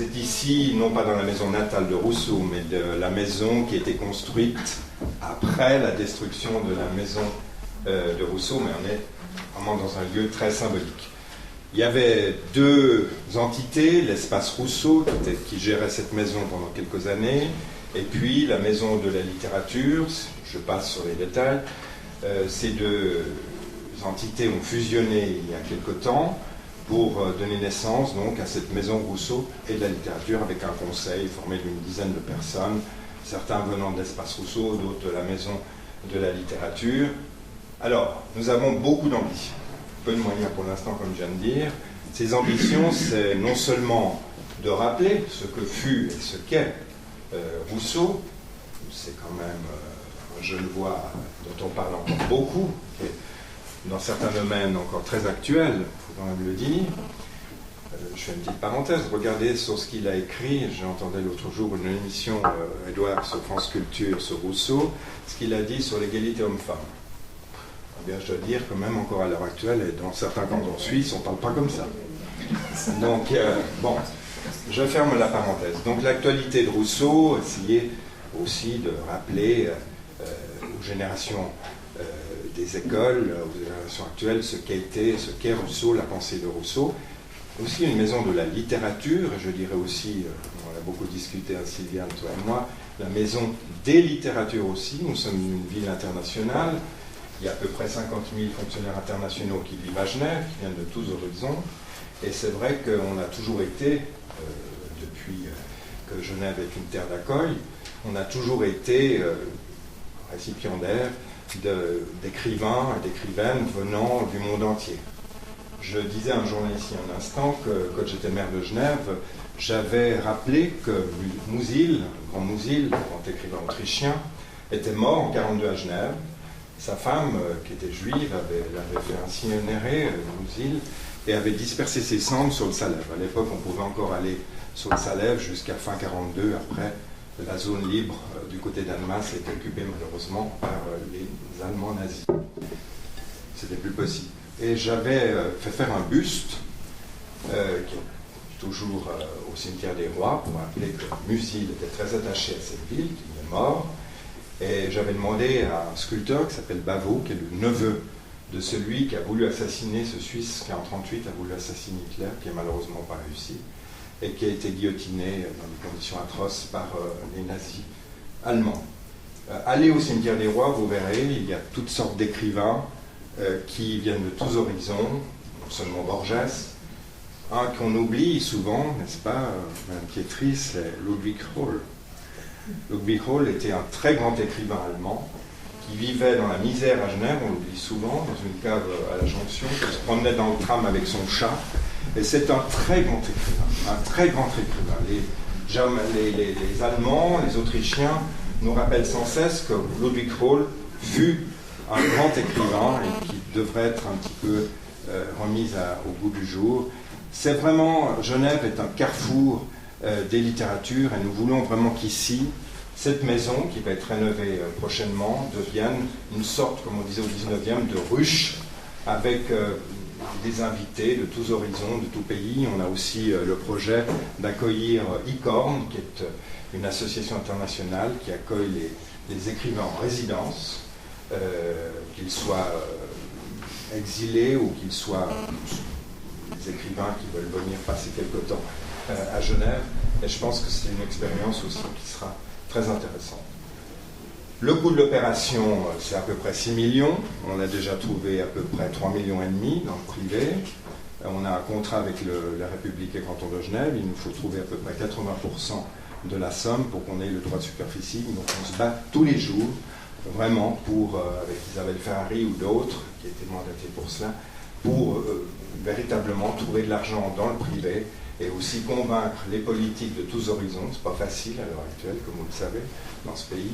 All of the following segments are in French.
vous êtes ici, non pas dans la maison natale de Rousseau, mais de la maison qui a été construite après la destruction de la maison de Rousseau, mais on est vraiment dans un lieu très symbolique. Il y avait deux entités, l'espace Rousseau, qui gérait cette maison pendant quelques années, et puis la maison de la littérature, je passe sur les détails. Ces deux entités ont fusionné il y a quelque temps pour donner naissance donc à cette maison Rousseau et de la littérature, avec un conseil formé d'une dizaine de personnes, certains venant de l'espace Rousseau, d'autres de la maison de la littérature. Alors, nous avons beaucoup d'ambitions, peu de moyens pour l'instant, comme je viens de dire. Ces ambitions, c'est non seulement de rappeler ce que fut et ce qu'est Rousseau, c'est quand même un Genevois dont on parle encore beaucoup, qui est dans certains domaines encore très actuel, il faut quand même le dire. Je fais une petite parenthèse, regardez sur ce qu'il a écrit, j'entendais l'autre jour une émission, Edouard, sur France Culture, sur Rousseau, ce qu'il a dit sur l'égalité homme-femme. Eh bien, je dois dire que même encore à l'heure actuelle, et dans certains cantons suisses, on ne parle pas comme ça. Donc, bon, je ferme la parenthèse. Donc, l'actualité de Rousseau, essayer aussi de rappeler aux générations des écoles, aux générations actuelles, ce qu'a été, ce qu'est Rousseau, la pensée de Rousseau. Aussi une maison de la littérature, et je dirais aussi, on a beaucoup discuté, Sylviane, toi et moi, la maison des littératures aussi. Nous sommes une ville internationale. Il y a à peu près 50 000 fonctionnaires internationaux qui vivent à Genève, qui viennent de tous horizons. Et c'est vrai qu'on a toujours été, depuis que Genève est une terre d'accueil, on a toujours été récipiendaire d'écrivains et d'écrivaines venant du monde entier. Je disais un jour ici un instant que quand j'étais maire de Genève, j'avais rappelé que Musil, grand écrivain autrichien, était mort en 1942 à Genève. Sa femme, qui était juive, l'avait fait incinérer, Musil, et avait dispersé ses cendres sur le Salève. À l'époque, on pouvait encore aller sur le Salève jusqu'à fin 1942. Après, la zone libre du côté d'Annemasse était occupée malheureusement par les Allemands nazis. C'était plus possible. Et j'avais fait faire un buste, qui est toujours au cimetière des Rois, pour rappeler que Musil était très attaché à cette ville, qu'il est mort. Et j'avais demandé à un sculpteur qui s'appelle Bavo, qui est le neveu de celui qui a voulu assassiner ce Suisse qui en 1938 a voulu assassiner Hitler, qui n'a malheureusement pas réussi, et qui a été guillotiné dans des conditions atroces par les nazis allemands. Allez au cimetière des Rois, vous verrez, il y a toutes sortes d'écrivains qui viennent de tous horizons, non seulement Borges, un qu'on oublie souvent, n'est-ce pas, Mme Pietri, c'est Ludwig Hohl. Ludwig Hohl était un très grand écrivain allemand qui vivait dans la misère à Genève, on l'oublie souvent, dans une cave à la Jonction, qui se promenait dans le tram avec son chat. Et c'est un très grand écrivain, un très grand écrivain. Les Allemands, les Autrichiens nous rappellent sans cesse que Ludwig Hohl fut un grand écrivain et qui devrait être un petit peu remis au goût du jour. C'est vraiment, Genève est un carrefour des littératures et nous voulons vraiment qu'ici, cette maison qui va être rénovée prochainement devienne une sorte, comme on disait au 19e, de ruche avec des invités de tous horizons, de tout pays. On a aussi le projet d'accueillir ICORN, qui est une association internationale qui accueille les écrivains en résidence, qu'ils soient exilés ou qu'ils soient des écrivains qui veulent venir passer quelque temps à Genève. Et je pense que c'est une expérience aussi qui sera très intéressante. Le coût de l'opération, c'est à peu près 6 millions. On a déjà trouvé à peu près 3,5 millions dans le privé. On a un contrat avec la République et le canton de Genève. Il nous faut trouver à peu près 80% de la somme pour qu'on ait le droit de superficie. Donc on se bat tous les jours, vraiment, pour, avec Isabelle Ferrari ou d'autres, qui étaient mandatés pour cela, pour véritablement trouver de l'argent dans le privé et aussi convaincre les politiques de tous horizons. C'est pas facile à l'heure actuelle, comme vous le savez, dans ce pays.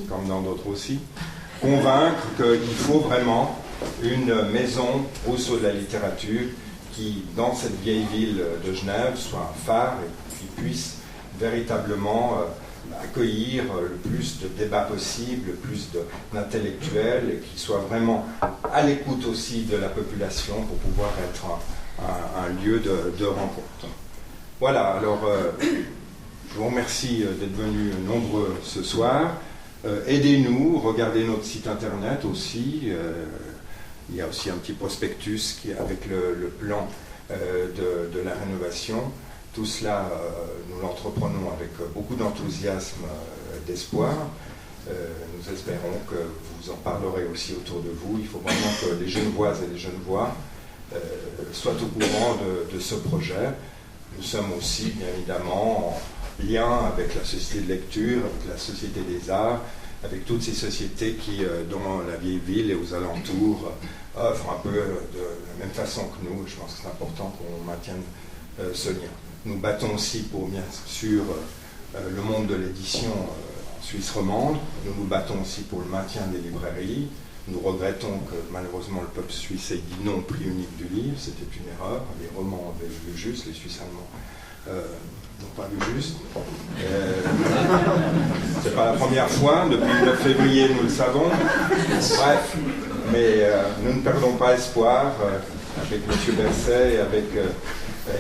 Comme dans d'autres aussi, convaincre qu'il faut vraiment une maison Rousseau de la littérature qui, dans cette vieille ville de Genève, soit un phare et qui puisse véritablement accueillir le plus de débats possible, le plus d'intellectuels et qui soit vraiment à l'écoute aussi de la population pour pouvoir être un lieu de rencontre. Voilà, alors je vous remercie d'être venus nombreux ce soir. Aidez-nous, regardez notre site internet aussi. Il y a aussi un petit prospectus avec le plan de la rénovation. Tout cela, nous l'entreprenons avec beaucoup d'enthousiasme et d'espoir. Nous espérons que vous en parlerez aussi autour de vous. Il faut vraiment que les Genevoises et les Genevois soient au courant de ce projet. Nous sommes aussi, bien évidemment, en lien avec la Société de lecture, avec la Société des arts, avec toutes ces sociétés qui, dans la vieille ville et aux alentours, offrent un peu de la même façon que nous. Je pense que c'est important qu'on maintienne ce lien. Nous battons aussi pour, bien sûr, le monde de l'édition en Suisse romande. Nous nous battons aussi pour le maintien des librairies. Nous regrettons que malheureusement le peuple suisse ait dit non au prix unique du livre. C'était une erreur. Les romans avaient vu juste, les Suisses allemands n'ont pas vu juste. C'est pas la première fois. Depuis le 9 février, nous le savons. Bref, mais nous ne perdons pas espoir avec M. Berset et avec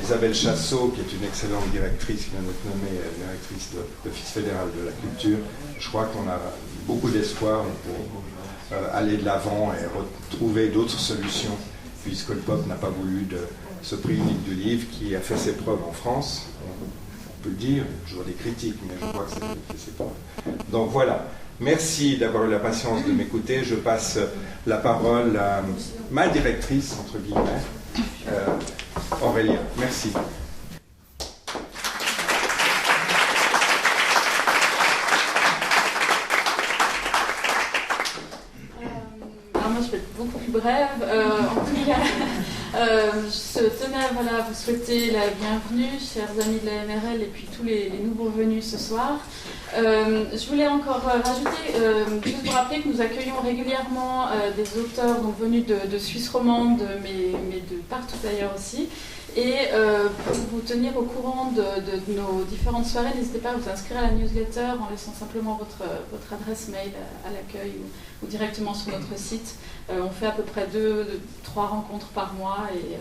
Isabelle Chassot, qui est une excellente directrice, qui vient d'être nommée directrice de l'Office fédéral de la culture. Je crois qu'on a beaucoup d'espoir pour aller de l'avant et retrouver d'autres solutions, puisque le peuple n'a pas voulu de ce prix unique du livre qui a fait ses preuves en France. On peut le dire, il y a toujours des critiques, mais je crois que ça fait ses preuves. Donc voilà, merci d'avoir eu la patience de m'écouter. Je passe la parole à ma directrice, entre guillemets, Aurélia. Merci. Je vais être beaucoup plus brève. En tout cas, je tenais à vous souhaiter la bienvenue, chers amis de la MRL et puis tous les nouveaux venus ce soir. Je voulais encore rajouter, juste vous rappeler que nous accueillons régulièrement des auteurs donc, venus de Suisse romande, mais de partout ailleurs aussi. Et pour vous tenir au courant de nos différentes soirées, n'hésitez pas à vous inscrire à la newsletter en laissant simplement votre adresse mail à l'accueil ou directement sur notre site. On fait à peu près 2-3 rencontres par mois et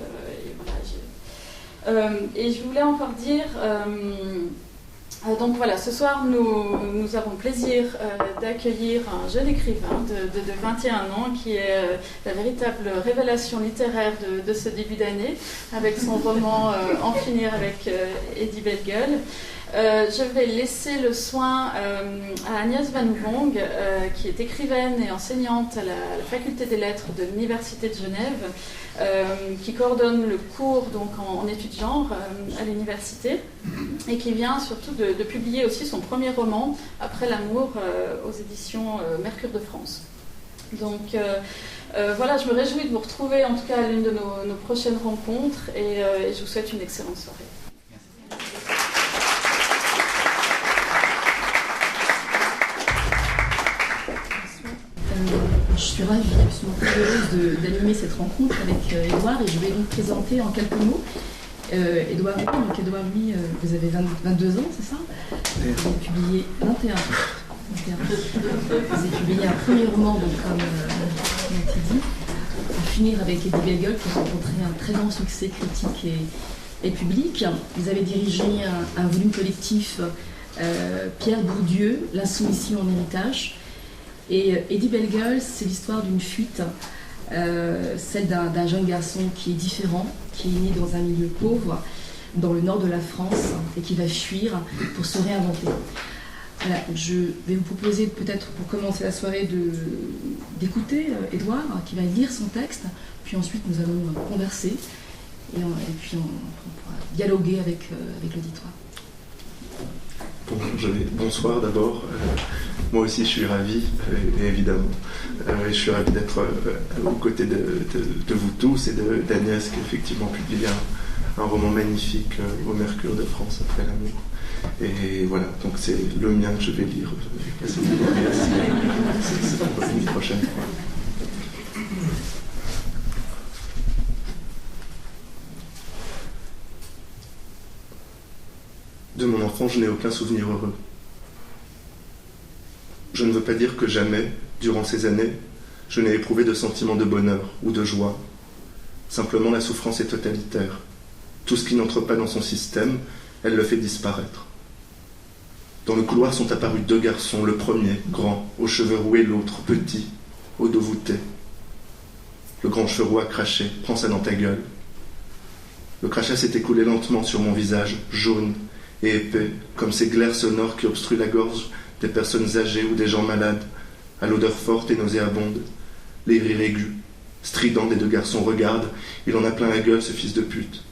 voilà. Et je voulais encore dire... donc voilà, ce soir nous avons le plaisir d'accueillir un jeune écrivain de 21 ans qui est la véritable révélation littéraire de ce début d'année avec son roman En finir avec Eddie Bellegueule. Je vais laisser le soin à Agnès Van Ouvong, qui est écrivaine et enseignante à la faculté des lettres de l'Université de Genève, qui coordonne le cours donc, en études genre à l'université et qui vient surtout de publier aussi son premier roman, Après l'amour, aux éditions Mercure de France. Donc voilà, je me réjouis de vous retrouver en tout cas à l'une de nos prochaines rencontres et je vous souhaite une excellente soirée. Je suis ravie, absolument très heureuse d'animer cette rencontre avec Édouard et je vais donc présenter en quelques mots Édouard. Donc Édouard, lui, vous avez 22 ans, c'est ça? Vous avez publié 21. Vous avez publié un premier roman, donc, comme on a été dit, En finir avec Eddie Bellegueule, qui a rencontré un très grand succès critique et public. Vous avez dirigé un volume collectif, Pierre Bourdieu, L'insoumission en héritage. Et Eddie Bellegueule, c'est l'histoire d'une fuite, celle d'un jeune garçon qui est différent, qui est né dans un milieu pauvre, dans le nord de la France, et qui va fuir pour se réinventer. Voilà, je vais vous proposer peut-être pour commencer la soirée d'écouter Édouard, qui va lire son texte, puis ensuite nous allons converser, et puis on pourra dialoguer avec l'auditoire. Bonsoir d'abord. Moi aussi je suis ravi, évidemment. Je suis ravi d'être aux côtés de vous tous et d'Agnès qui a effectivement publié un roman magnifique au Mercure de France, Après l'amour. Et voilà, donc c'est le mien que je vais lire. C'est une prochaine fois. De mon enfant, je n'ai aucun souvenir heureux. Je ne veux pas dire que jamais, durant ces années, je n'ai éprouvé de sentiment de bonheur ou de joie. Simplement, la souffrance est totalitaire. Tout ce qui n'entre pas dans son système elle le fait disparaître. Dans le couloir sont apparus 2 garçons, le premier, grand, aux cheveux roux, et l'autre, petit, au dos voûté. Le grand cheveu roux a craché, prends ça dans ta gueule. Le crachat s'est écoulé lentement sur mon visage, jaune et épais, comme ces glaires sonores qui obstruent la gorge des personnes âgées ou des gens malades, à l'odeur forte et nauséabonde. Les rires aigus, stridents des 2 garçons regardent, il en a plein la gueule, ce fils de pute.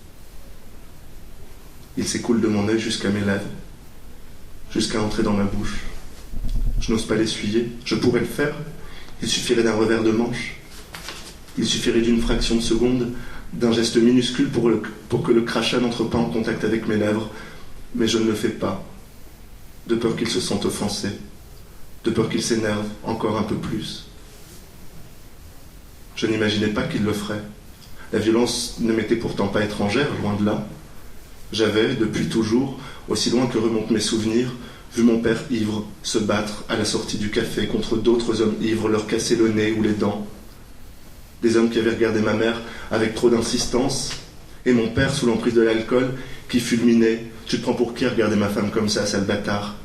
Il s'écoule de mon œil jusqu'à mes lèvres, jusqu'à entrer dans ma bouche. Je n'ose pas l'essuyer, je pourrais le faire, il suffirait d'un revers de manche, il suffirait d'une fraction de seconde, d'un geste minuscule pour que le crachat n'entre pas en contact avec mes lèvres, mais je ne le fais pas, de peur qu'il se sente offensé, de peur qu'il s'énerve encore un peu plus. Je n'imaginais pas qu'il le ferait. La violence ne m'était pourtant pas étrangère, loin de là. J'avais, depuis toujours, aussi loin que remontent mes souvenirs, vu mon père ivre se battre à la sortie du café contre d'autres hommes ivres, leur casser le nez ou les dents. Des hommes qui avaient regardé ma mère avec trop d'insistance, et mon père, sous l'emprise de l'alcool, qui fulminait « Tu te prends pour qui à regarder ma femme comme ça, sale bâtard ?»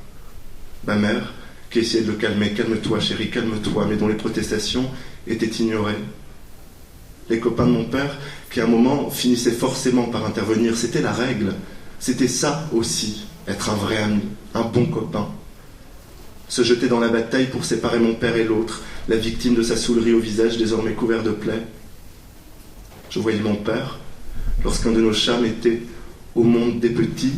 Ma mère, qui essayait de le calmer « Calme-toi, chérie, calme-toi », mais dont les protestations étaient ignorées. Les copains de mon père, qui à un moment finissaient forcément par intervenir, c'était la règle. C'était ça aussi, être un vrai ami, un bon copain. Se jeter dans la bataille pour séparer mon père et l'autre, la victime de sa saoulerie au visage désormais couvert de plaies. Je voyais mon père, lorsqu'un de nos chats mettait au monde des petits,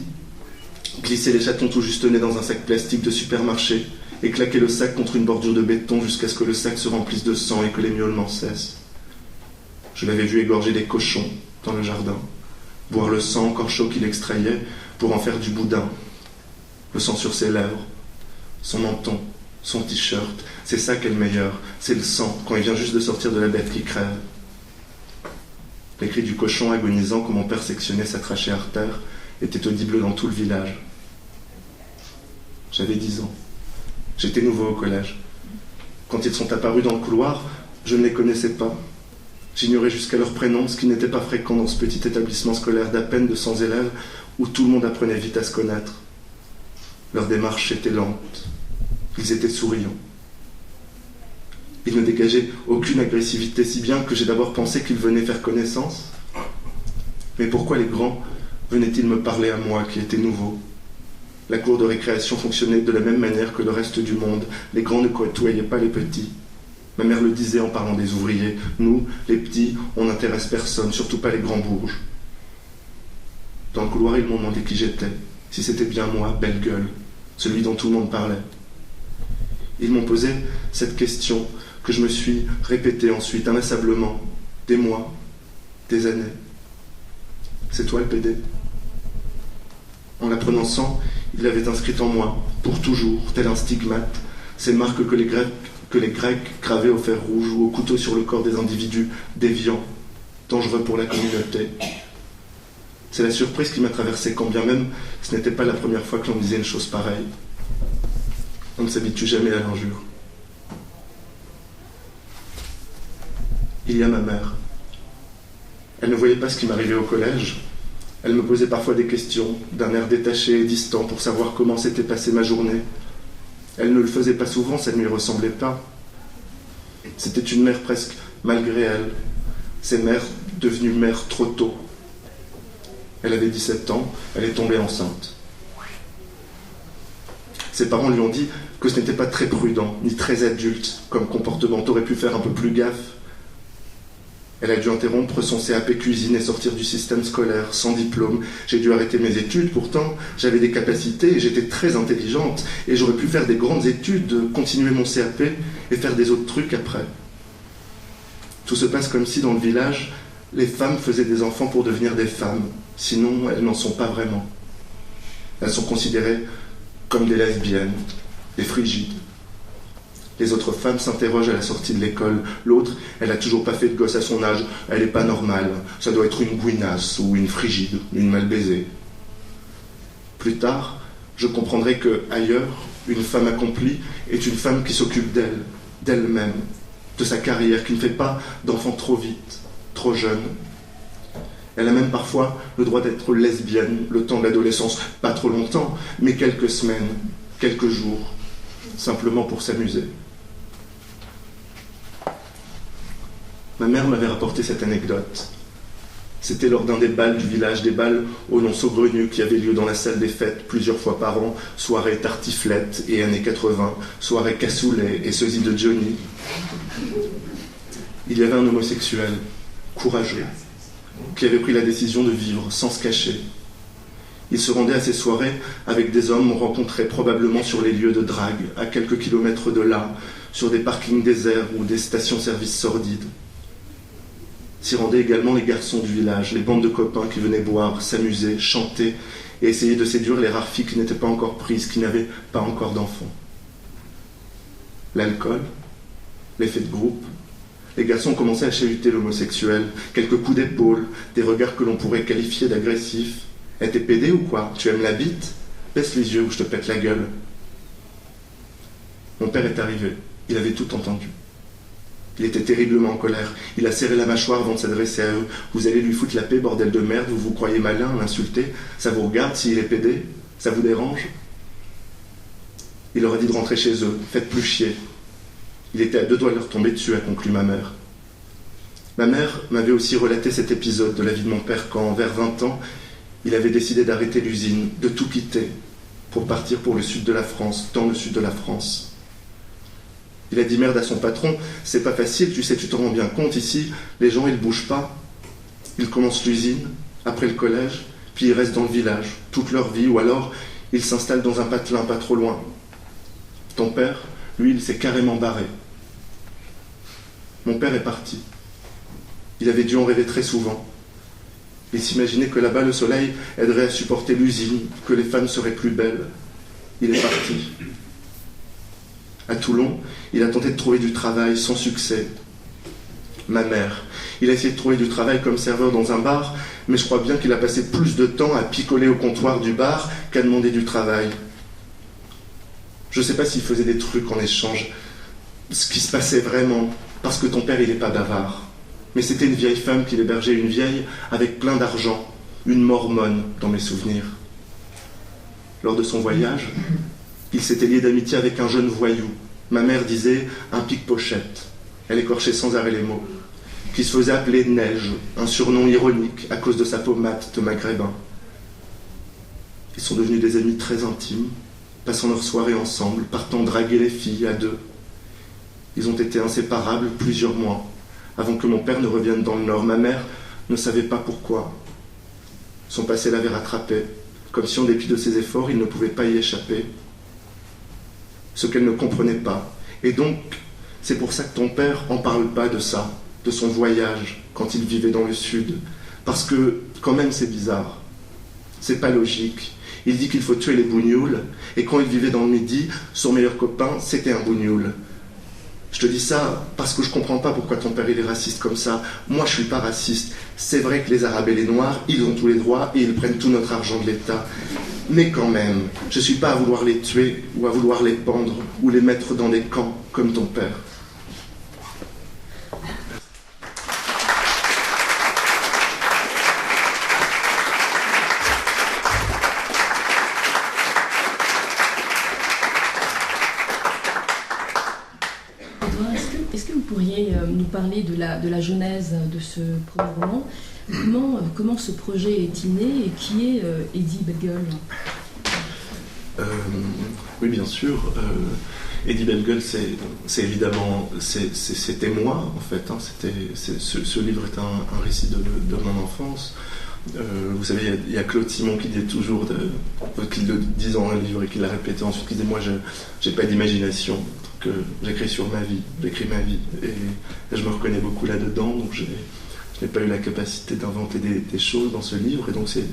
glisser les chatons tout juste nés dans un sac plastique de supermarché et claquer le sac contre une bordure de béton jusqu'à ce que le sac se remplisse de sang et que les miaulements cessent. Je l'avais vu égorger des cochons dans le jardin, boire le sang encore chaud qu'il extrayait pour en faire du boudin, le sang sur ses lèvres, son menton, son t-shirt, c'est ça qui est le meilleur, c'est le sang, quand il vient juste de sortir de la bête qui crève. Les cris du cochon agonisant quand mon père sectionnait sa trachée artère étaient audibles dans tout le village. J'avais 10 ans. J'étais nouveau au collège. Quand ils sont apparus dans le couloir, je ne les connaissais pas. J'ignorais jusqu'à leur prénom, ce qui n'était pas fréquent dans ce petit établissement scolaire d'à peine 200 élèves où tout le monde apprenait vite à se connaître. Leur démarche était lente. Ils étaient souriants. Ils ne dégageaient aucune agressivité, si bien que j'ai d'abord pensé qu'ils venaient faire connaissance. Mais pourquoi les grands venaient-ils me parler à moi qui étais nouveau ? La cour de récréation fonctionnait de la même manière que le reste du monde. Les grands ne côtoyaient pas les petits. Ma mère le disait en parlant des ouvriers. Nous, les petits, on n'intéresse personne, surtout pas les grands bourges. Dans le couloir, ils m'ont demandé qui j'étais, si c'était bien moi, belle gueule, celui dont tout le monde parlait. Ils m'ont posé cette question que je me suis répétée ensuite, inlassablement, des mois, des années. C'est toi le PD ? En la prononçant, il avait inscrit en moi, pour toujours, tel un stigmate, ces marques que les Grecs gravaient au fer rouge ou au couteau sur le corps des individus déviants, dangereux pour la communauté. C'est la surprise qui m'a traversé, quand bien même ce n'était pas la première fois que l'on disait une chose pareille. On ne s'habitue jamais à l'injure. Il y a ma mère. Elle ne voyait pas ce qui m'arrivait au collège. Elle me posait parfois des questions, d'un air détaché et distant, pour savoir comment s'était passée ma journée. Elle ne le faisait pas souvent, ça ne lui ressemblait pas. C'était une mère presque malgré elle. Ces mères devenues mères trop tôt. Elle avait 17 ans, elle est tombée enceinte. Ses parents lui ont dit que ce n'était pas très prudent, ni très adulte comme comportement. T'aurais pu faire un peu plus gaffe. Elle a dû interrompre son CAP cuisine et sortir du système scolaire, sans diplôme. J'ai dû arrêter mes études, pourtant j'avais des capacités et j'étais très intelligente. Et j'aurais pu faire des grandes études, continuer mon CAP et faire des autres trucs après. Tout se passe comme si dans le village, les femmes faisaient des enfants pour devenir des femmes. Sinon, elles n'en sont pas vraiment. Elles sont considérées comme des lesbiennes, des frigides. Les autres femmes s'interrogent à la sortie de l'école. L'autre, elle n'a toujours pas fait de gosse à son âge. Elle n'est pas normale. Ça doit être une gouinasse ou une frigide, une mal baisée. Plus tard, je comprendrai que, ailleurs, une femme accomplie est une femme qui s'occupe d'elle, d'elle-même, de sa carrière, qui ne fait pas d'enfants trop vite, trop jeune. Elle a même parfois le droit d'être lesbienne le temps de l'adolescence, pas trop longtemps, mais quelques semaines, quelques jours, simplement pour s'amuser. Ma mère m'avait rapporté cette anecdote. C'était lors d'un des bals du village, des bals au nom saugrenu qui avaient lieu dans la salle des fêtes plusieurs fois par an, soirée tartiflette et années 80, soirée cassoulet et sosie de Johnny. Il y avait un homosexuel, courageux, qui avait pris la décision de vivre sans se cacher. Il se rendait à ces soirées avec des hommes rencontrés probablement sur les lieux de drague, à quelques kilomètres de là, sur des parkings déserts ou des stations-service sordides. S'y rendaient également les garçons du village, les bandes de copains qui venaient boire, s'amuser, chanter et essayer de séduire les rares filles qui n'étaient pas encore prises, qui n'avaient pas encore d'enfants. L'alcool, l'effet de groupe, les garçons commençaient à chahuter l'homosexuel, quelques coups d'épaule, des regards que l'on pourrait qualifier d'agressifs. « Eh, t'es pédé ou quoi? Tu aimes la bite? Baisse les yeux ou je te pète la gueule. » Mon père est arrivé, il avait tout entendu. Il était terriblement en colère. Il a serré la mâchoire avant de s'adresser à eux. « Vous allez lui foutre la paix, bordel de merde, vous vous croyez malin, l'insulter? Ça vous regarde s'il est pédé? Ça vous dérange ?» Il leur a dit de rentrer chez eux. « Faites plus chier. » Il était à deux doigts de leur tomber dessus, a conclu ma mère. Ma mère m'avait aussi relaté cet épisode de la vie de mon père quand, vers 20 ans, il avait décidé d'arrêter l'usine, de tout quitter, pour partir pour le sud de la France, dans le sud de la France. Il a dit merde à son patron, c'est pas facile, tu sais, tu te rends bien compte, ici, les gens ils bougent pas. Ils commencent l'usine, après le collège, puis ils restent dans le village, toute leur vie, ou alors ils s'installent dans un patelin pas trop loin. Ton père, lui, il s'est carrément barré. Mon père est parti. Il avait dû en rêver très souvent. Il s'imaginait que là-bas le soleil aiderait à supporter l'usine, que les femmes seraient plus belles. Il est parti. À Toulon, il a tenté de trouver du travail sans succès. Ma mère, il a essayé de trouver du travail comme serveur dans un bar, mais je crois bien qu'il a passé plus de temps à picoler au comptoir du bar qu'à demander du travail. Je ne sais pas s'il faisait des trucs en échange, ce qui se passait vraiment, parce que ton père, il n'est pas bavard. Mais c'était une vieille femme qu'il hébergeait, une vieille avec plein d'argent, une mormone dans mes souvenirs. Lors de son voyage, il s'était lié d'amitié avec un jeune voyou. Ma mère disait un pique-pochette. Elle écorchait sans arrêt les mots. Qui se faisait appeler Neige, un surnom ironique à cause de sa peau mate de maghrébin. Ils sont devenus des amis très intimes, passant leurs soirées ensemble, partant draguer les filles à deux. Ils ont été inséparables plusieurs mois, avant que mon père ne revienne dans le Nord. Ma mère ne savait pas pourquoi. Son passé l'avait rattrapé, comme si en dépit de ses efforts, il ne pouvait pas y échapper. Ce qu'elle ne comprenait pas. Et donc, c'est pour ça que ton père n'en parle pas de ça, de son voyage, quand il vivait dans le Sud. Parce que, quand même, c'est bizarre. C'est pas logique. Il dit qu'il faut tuer les bougnoules, et quand il vivait dans le Midi, son meilleur copain, c'était un bougnoul. Je te dis ça parce que je comprends pas pourquoi ton père il est raciste comme ça. Moi je suis pas raciste. C'est vrai que les Arabes et les Noirs, ils ont tous les droits et ils prennent tout notre argent de l'État. Mais quand même, je suis pas à vouloir les tuer ou à vouloir les pendre ou les mettre dans des camps comme ton père. Est-ce que vous pourriez nous parler de la genèse de ce premier roman? Comment ce projet est-il né et qui est Eddie Bellegueule? Oui, bien sûr. Eddie Bellegueule, c'est évidemment, c'était moi en fait. Hein, ce livre est un récit de mon enfance. Vous savez, il y a Claude Simon qui dit toujours, qu'il le disait dans un livre et qu'il l'a répété ensuite, qui disait moi j'ai pas d'imagination, que j'écris sur ma vie, j'écris ma vie, et je me reconnais beaucoup là-dedans, donc je n'ai pas eu la capacité d'inventer des choses dans ce livre, et donc c'est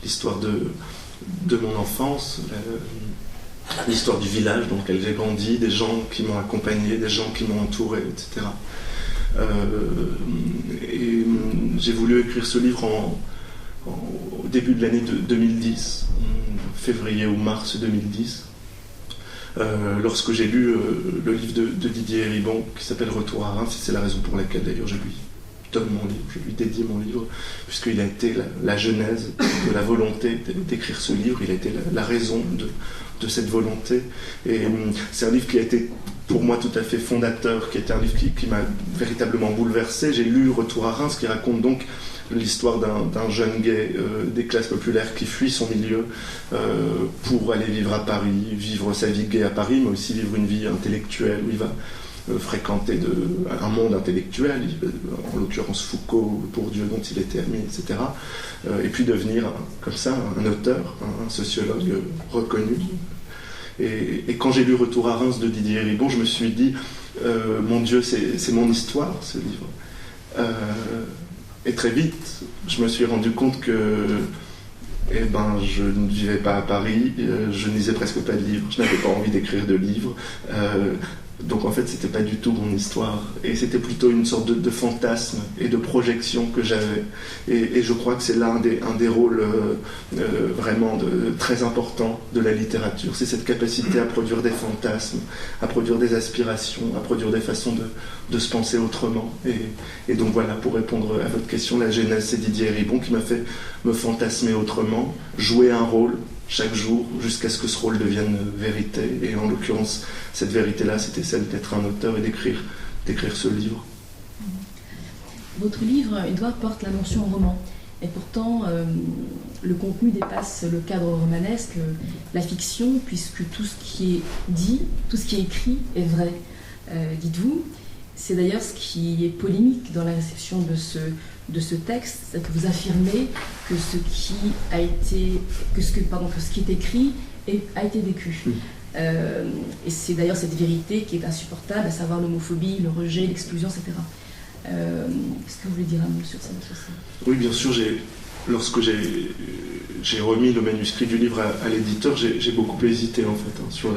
l'histoire de mon enfance, l'histoire du village dans lequel j'ai grandi, des gens qui m'ont accompagné, des gens qui m'ont entouré, etc. Et j'ai voulu écrire ce livre au début de l'année 2010, février ou mars 2010, lorsque j'ai lu le livre de Didier Héribon qui s'appelle Retour à Reims, c'est la raison pour laquelle d'ailleurs donne mon livre, je lui dédie mon livre, puisqu'il a été la genèse de la volonté d'écrire ce livre, il a été la raison de cette volonté. Et c'est un livre qui a été pour moi tout à fait fondateur, qui était un livre qui m'a véritablement bouleversé. J'ai lu Retour à Reims, qui raconte donc l'histoire d'un jeune gay des classes populaires qui fuit son milieu pour aller vivre à Paris, vivre sa vie gay à Paris, mais aussi vivre une vie intellectuelle où il va fréquenter un monde intellectuel, en l'occurrence Foucault, Bourdieu dont il était ami, etc. Et puis devenir comme ça un auteur, un sociologue reconnu. Et quand j'ai lu Retour à Reims de Didier Ribon, je me suis dit, mon Dieu, c'est mon histoire, ce livre. Et très vite, je me suis rendu compte que je ne vivais pas à Paris, je ne lisais presque pas de livres, je n'avais pas envie d'écrire de livres. Donc en fait, c'était pas du tout mon histoire. Et c'était plutôt une sorte de fantasme et de projection que j'avais. Et je crois que c'est là un des rôles vraiment très importants de la littérature. C'est cette capacité à produire des fantasmes, à produire des aspirations, à produire des façons de se penser autrement. Et donc voilà, pour répondre à votre question, la genèse, c'est Didier Ribon qui m'a fait me fantasmer autrement, jouer un rôle chaque jour, jusqu'à ce que ce rôle devienne vérité. Et en l'occurrence, cette vérité-là, c'était celle d'être un auteur et d'écrire ce livre. Votre livre, Édouard, porte la mention roman. Et pourtant, le contenu dépasse le cadre romanesque, la fiction, puisque tout ce qui est dit, tout ce qui est écrit est vrai. Dites-vous, c'est d'ailleurs ce qui est polémique dans la réception de ce texte, c'est que vous affirmez que ce qui est écrit a été vécu. Et c'est d'ailleurs cette vérité qui est insupportable, à savoir l'homophobie, le rejet, l'exclusion, etc. Est-ce que vous voulez dire un mot sur ça? Oui, bien sûr. Lorsque j'ai remis le manuscrit du livre à l'éditeur, j'ai beaucoup hésité en fait sur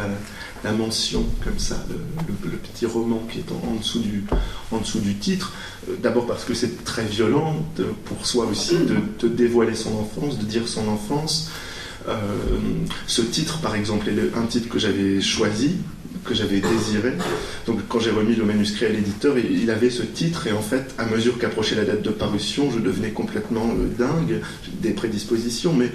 la mention comme ça, le petit roman qui est en dessous du titre. D'abord parce que c'est très violent pour soi aussi de dévoiler son enfance, de dire son enfance. Ce titre, par exemple, est un titre que j'avais choisi, que j'avais désiré. Donc quand j'ai remis le manuscrit à l'éditeur, il avait ce titre, et en fait, à mesure qu'approchait la date de parution, je devenais complètement dingue, j'ai des prédispositions, mais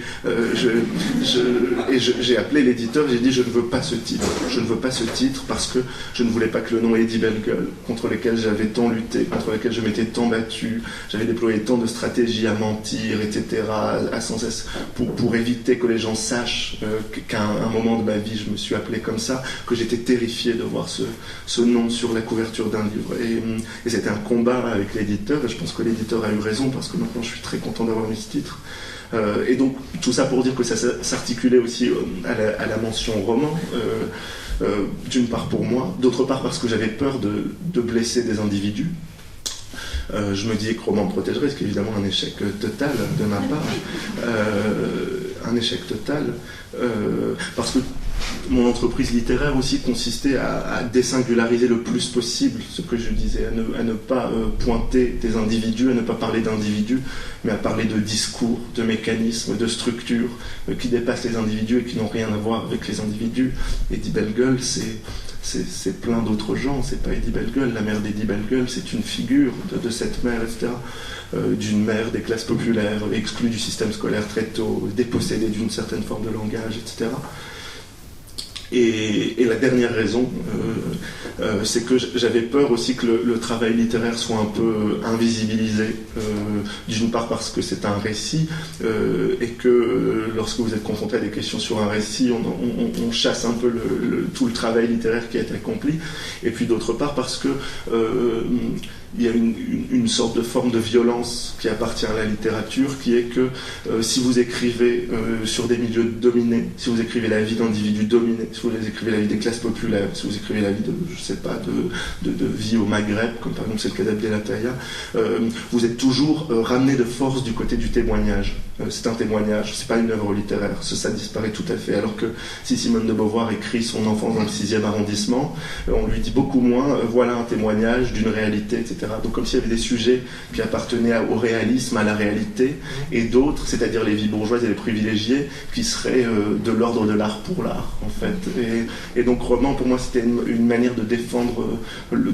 j'ai appelé l'éditeur, j'ai dit je ne veux pas ce titre parce que je ne voulais pas que le nom Eddie Bellegueule, contre lequel j'avais tant lutté, contre lequel je m'étais tant battu, j'avais déployé tant de stratégies à mentir, etc., à sans cesse pour éviter que les gens sachent qu'à un moment de ma vie je me suis appelé comme ça, que j'étais terrifié de voir ce nom sur la couverture d'un livre. Et c'était un combat avec l'éditeur, et je pense que l'éditeur a eu raison, parce que maintenant je suis très content d'avoir mis ce titre. Et donc tout ça pour dire que ça s'articulait aussi à la mention roman, d'une part pour moi, d'autre part parce que j'avais peur de blesser des individus. Je me disais que roman me protégerait, ce qui est évidemment un échec total de ma part. Un échec total, parce que mon entreprise littéraire aussi consistait à désingulariser le plus possible ce que je disais, à ne pas pointer des individus, à ne pas parler d'individus, mais à parler de discours, de mécanismes, de structures qui dépassent les individus et qui n'ont rien à voir avec les individus. Eddie Bellegueule, c'est plein d'autres gens, c'est pas Eddie Bellegueule. La mère d'Eddie Bellegueule, c'est une figure de cette mère, etc. D'une mère des classes populaires, exclue du système scolaire très tôt, dépossédée d'une certaine forme de langage, etc. Et la dernière raison, c'est que j'avais peur aussi que le travail littéraire soit un peu invisibilisé, d'une part parce que c'est un récit, et que lorsque vous êtes confronté à des questions sur un récit, on chasse un peu tout le travail littéraire qui a été accompli, et puis d'autre part parce que il y a une sorte de forme de violence qui appartient à la littérature, qui est que si vous écrivez sur des milieux dominés, si vous écrivez la vie d'individus dominés, si vous écrivez la vie des classes populaires, si vous écrivez la vie de vie au Maghreb, comme par exemple c'est le cas d'Abdel Attaya, vous êtes toujours ramené de force du côté du témoignage. c'est un témoignage, c'est pas une œuvre littéraire, ça disparaît tout à fait. Alors que si Simone de Beauvoir écrit son enfance dans le 6e arrondissement, on lui dit beaucoup moins, voilà un témoignage d'une réalité, etc. Donc comme s'il y avait des sujets qui appartenaient au réalisme, à la réalité, et d'autres, c'est-à-dire les vies bourgeoises et les privilégiés, qui seraient de l'ordre de l'art pour l'art, en fait. Et donc roman, pour moi, c'était une manière de défendre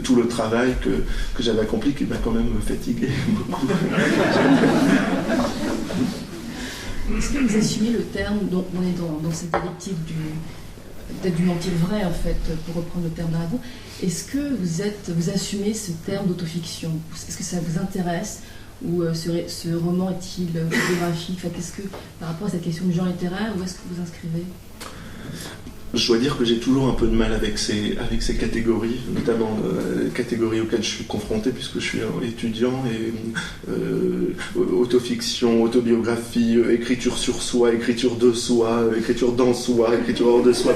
tout le travail que j'avais accompli, qui m'a quand même fatigué beaucoup. Est-ce que vous assumez le terme, donc on est dans cette dialectique du mentir vrai, en fait, pour reprendre le terme d'Aragon. Est-ce que vous assumez ce terme d'autofiction? Est-ce que ça vous intéresse? Ou ce roman est-il biographique? Enfin, qu'est-ce que, par rapport à cette question du genre littéraire, où est-ce que vous inscrivez? Je dois dire que j'ai toujours un peu de mal avec ces catégories, notamment catégories auxquelles je suis confronté puisque je suis étudiant, et autofiction, autobiographie, écriture sur soi, écriture de soi, écriture dans soi, écriture hors de soi.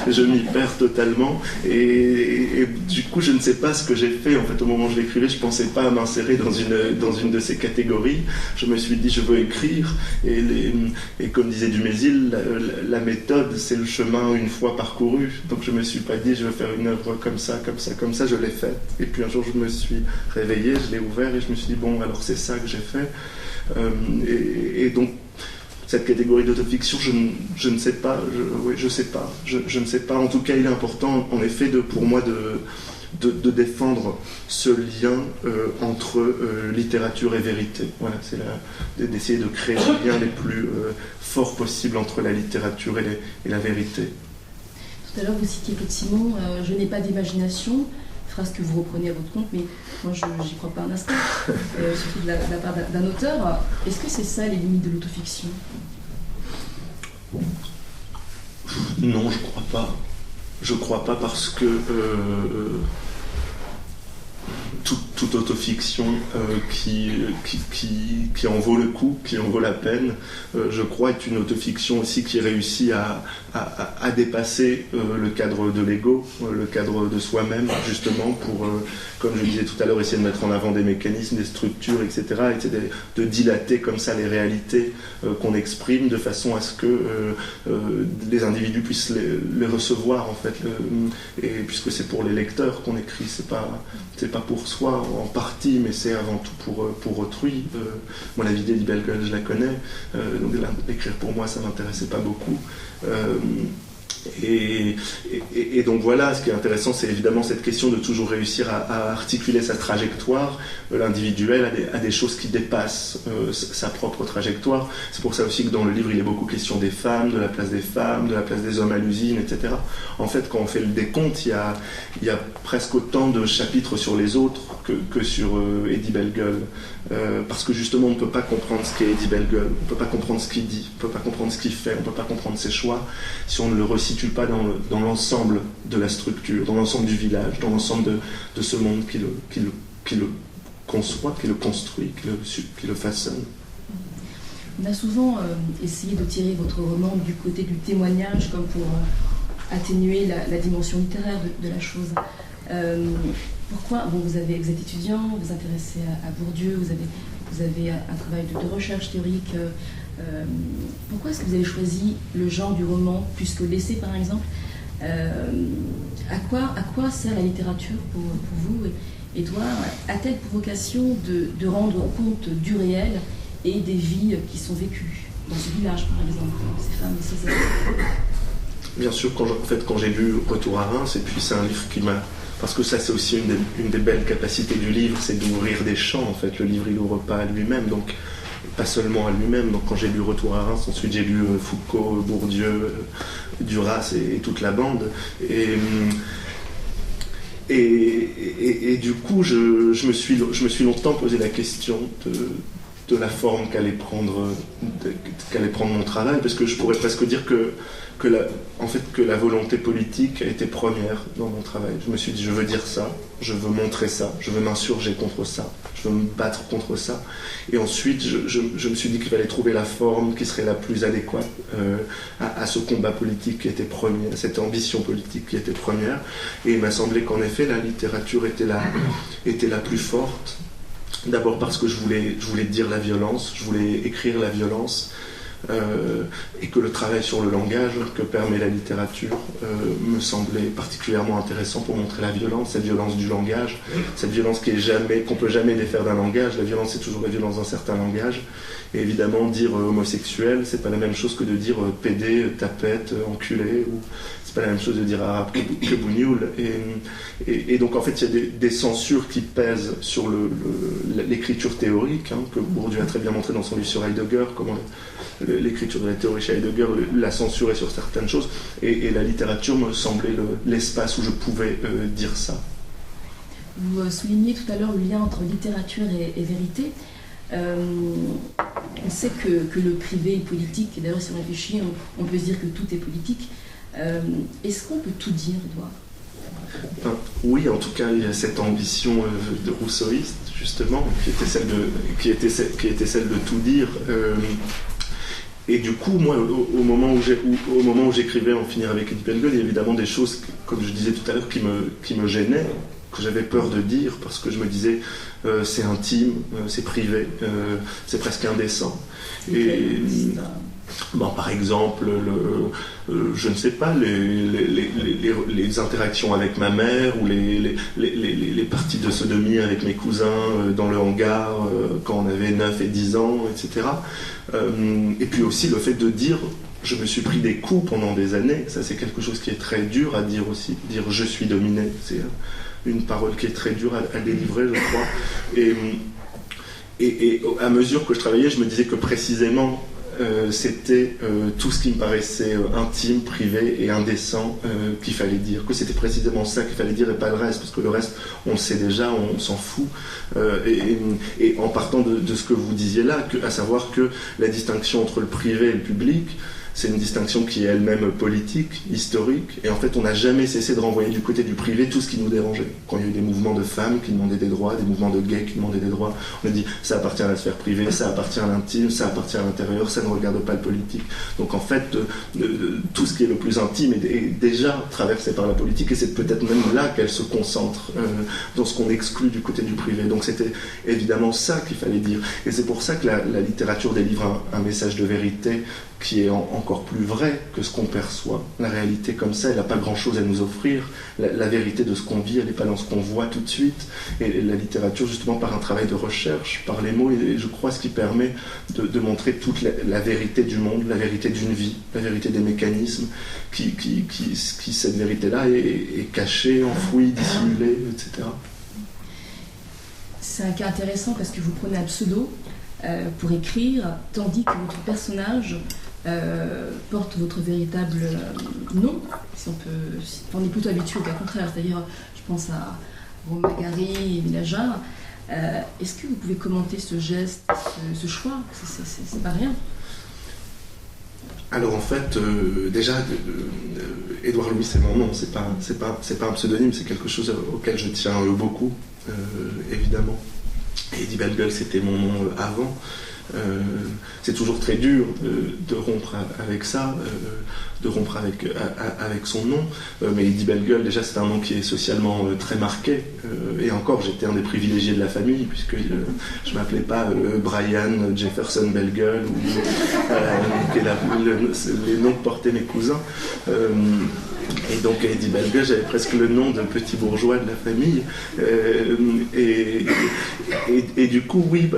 Je m'y perds totalement et du coup je ne sais pas ce que j'ai fait en fait au moment où je l'écrivais. Je pensais pas m'insérer dans une de ces catégories. Je me suis dit je veux écrire et comme disait Dumézil, la méthode c'est le chemin une fois parcouru. Donc je me suis pas dit je vais faire une œuvre comme ça, je l'ai faite. Et puis un jour je me suis réveillé, je l'ai ouvert et je me suis dit bon alors c'est ça que j'ai fait. Et donc cette catégorie d'autofiction, je ne sais pas, je sais pas, je ne sais pas. En tout cas il est important en effet pour moi de défendre ce lien entre littérature et vérité. Voilà, c'est d'essayer de créer les liens les plus forts possibles entre la littérature et la vérité. Tout à l'heure, vous citiez Claude Simon, je n'ai pas d'imagination, phrase que vous reprenez à votre compte, mais moi, je n'y crois pas un instant, surtout de la part d'un auteur. Est-ce que c'est ça, les limites de l'autofiction? Non, je crois pas. Je crois pas parce que toute autofiction qui en vaut le coup, qui en vaut la peine, je crois est une autofiction aussi qui réussit à dépasser le cadre de l'ego, le cadre de soi-même, justement pour, comme je disais tout à l'heure, essayer de mettre en avant des mécanismes, des structures, etc. et de dilater comme ça les réalités qu'on exprime de façon à ce que les individus puissent les recevoir en fait, et puisque c'est pour les lecteurs qu'on écrit, c'est pas pour soi en partie, mais c'est avant tout pour autrui. Moi, la vie d'Eddie Bellegueule, je la connais, donc l'écrire pour moi, ça m'intéressait pas beaucoup. Et donc voilà, ce qui est intéressant, c'est évidemment cette question de toujours réussir à articuler sa trajectoire, l'individuel, à des choses qui dépassent sa propre trajectoire. C'est pour ça aussi que dans le livre, il est beaucoup question des femmes, de la place des hommes à l'usine, etc. En fait, quand on fait le décompte, il y a presque autant de chapitres sur les autres que sur Eddie Bellegueule. Parce que justement, on ne peut pas comprendre ce qu'est Eddie Bellegueule, on ne peut pas comprendre ce qu'il dit, on ne peut pas comprendre ce qu'il fait, on ne peut pas comprendre ses choix si on ne le resitue pas dans l'ensemble de la structure, dans l'ensemble du village, dans l'ensemble de ce monde qui le conçoit, qui le construit, qui le façonne. On a souvent essayé de tirer votre roman du côté du témoignage comme pour atténuer la dimension littéraire de la chose. Pourquoi vous êtes étudiant, vous vous intéressez à Bourdieu, vous avez un travail de recherche théorique. Pourquoi est-ce que vous avez choisi le genre du roman plus que l'essai, par exemple? À quoi sert la littérature pour vous? Édouard, a-t-elle pour vocation de rendre compte du réel et des vies qui sont vécues dans ce village, par exemple, ces femmes et ces hommes? Bien sûr, quand j'ai lu Retour à Reims, et puis c'est un livre qui m'a... Parce que ça, c'est aussi une des belles capacités du livre, c'est d'ouvrir des champs, en fait. Le livre, il n'ouvre pas à lui-même, donc pas seulement à lui-même. Donc quand j'ai lu Retour à Reims, ensuite j'ai lu Foucault, Bourdieu, Duras et toute la bande. Et du coup, je me suis longtemps posé la question de la forme qu'allait prendre mon travail, parce que je pourrais presque dire que la volonté politique a été première dans mon travail. Je me suis dit, je veux dire ça, je veux montrer ça, je veux m'insurger contre ça, je veux me battre contre ça. Et ensuite, je me suis dit qu'il fallait trouver la forme qui serait la plus adéquate à ce combat politique qui était premier, à cette ambition politique qui était première. Et il m'a semblé qu'en effet, la littérature était la plus forte. D'abord parce que je voulais dire la violence, je voulais écrire la violence, et que le travail sur le langage que permet la littérature me semblait particulièrement intéressant pour montrer la violence, cette violence du langage, cette violence qu'on peut jamais défaire d'un langage. La violence, c'est toujours la violence d'un certain langage. Et évidemment, dire homosexuel, c'est pas la même chose que de dire pédé, tapette, enculé, ou c'est pas la même chose de dire arabe que bougnoul. Et donc en fait, il y a des censures qui pèsent sur l'écriture théorique, que Bourdieu a très bien montré dans son livre sur Heidegger, comment l'écriture de la théorie chez Heidegger l'a censuré sur certaines choses, et la littérature me semblait l'espace où je pouvais dire ça. Vous soulignez tout à l'heure le lien entre littérature et vérité. On sait que le privé est politique, et d'ailleurs si on réfléchit, on peut se dire que tout est politique. Est-ce qu'on peut tout dire, Édouard ? Oui, en tout cas, il y a cette ambition de rousseauiste, justement, qui était celle de tout dire. Et du coup, moi, au moment où j'écrivais En finir avec Edith Bellegueule, il y a évidemment des choses, comme je disais tout à l'heure, qui me gênaient, que j'avais peur de dire, parce que je me disais c'est intime, c'est privé, c'est presque indécent. Par exemple, je ne sais pas, les interactions avec ma mère, ou les parties de sodomie avec mes cousins dans le hangar quand on avait 9 et 10 ans, etc. Et puis aussi le fait de dire je me suis pris des coups pendant des années, ça c'est quelque chose qui est très dur à dire aussi, dire je suis dominé, c'est une parole qui est très dure à délivrer, je crois. Et à mesure que je travaillais, je me disais que précisément c'était tout ce qui me paraissait intime, privé et indécent qu'il fallait dire, que c'était précisément ça qu'il fallait dire et pas le reste, parce que le reste on le sait déjà, on s'en fout, et en partant de ce que vous disiez là, à savoir que la distinction entre le privé et le public, c'est une distinction qui est elle-même politique, historique, et en fait on n'a jamais cessé de renvoyer du côté du privé tout ce qui nous dérangeait. Quand il y a eu des mouvements de femmes qui demandaient des droits, des mouvements de gays qui demandaient des droits, on a dit ça appartient à la sphère privée, ça appartient à l'intime, ça appartient à l'intérieur, ça ne regarde pas le politique. Donc en fait tout ce qui est le plus intime est déjà traversé par la politique, et c'est peut-être même là qu'elle se concentre, dans ce qu'on exclut du côté du privé. Donc c'était évidemment ça qu'il fallait dire, et c'est pour ça que la littérature délivre un message de vérité qui est encore plus vrai que ce qu'on perçoit. La réalité comme ça, elle n'a pas grand-chose à nous offrir. La vérité de ce qu'on vit, elle n'est pas dans ce qu'on voit tout de suite. Et la littérature, justement, par un travail de recherche, par les mots, et je crois ce qui permet de montrer toute la vérité du monde, la vérité d'une vie, la vérité des mécanismes, qui cette vérité-là est cachée, enfouie, dissimulée, etc. C'est un cas intéressant parce que vous prenez un pseudo pour écrire, tandis que votre personnage porte votre véritable nom, si on est plutôt habitué au cas contraire, c'est-à-dire, je pense à Romain Gary et Émile Ajar. Est-ce que vous pouvez commenter ce geste, ce choix ? C'est pas rien. Alors en fait, déjà, Édouard Louis, c'est mon nom, c'est pas un pseudonyme, c'est quelque chose auquel je tiens beaucoup, évidemment. Et Edith Bellegueule, c'était mon nom avant. C'est toujours très dur de rompre avec ça, de rompre avec son nom, mais Edith Bellegueule, déjà c'est un nom qui est socialement très marqué, et encore j'étais un des privilégiés de la famille, puisque je m'appelais pas Brian Jefferson Bellegueule, qui est les noms que portaient mes cousins. Et donc à Edith Bellegueule, j'avais presque le nom de petit bourgeois de la famille. Et du coup, oui,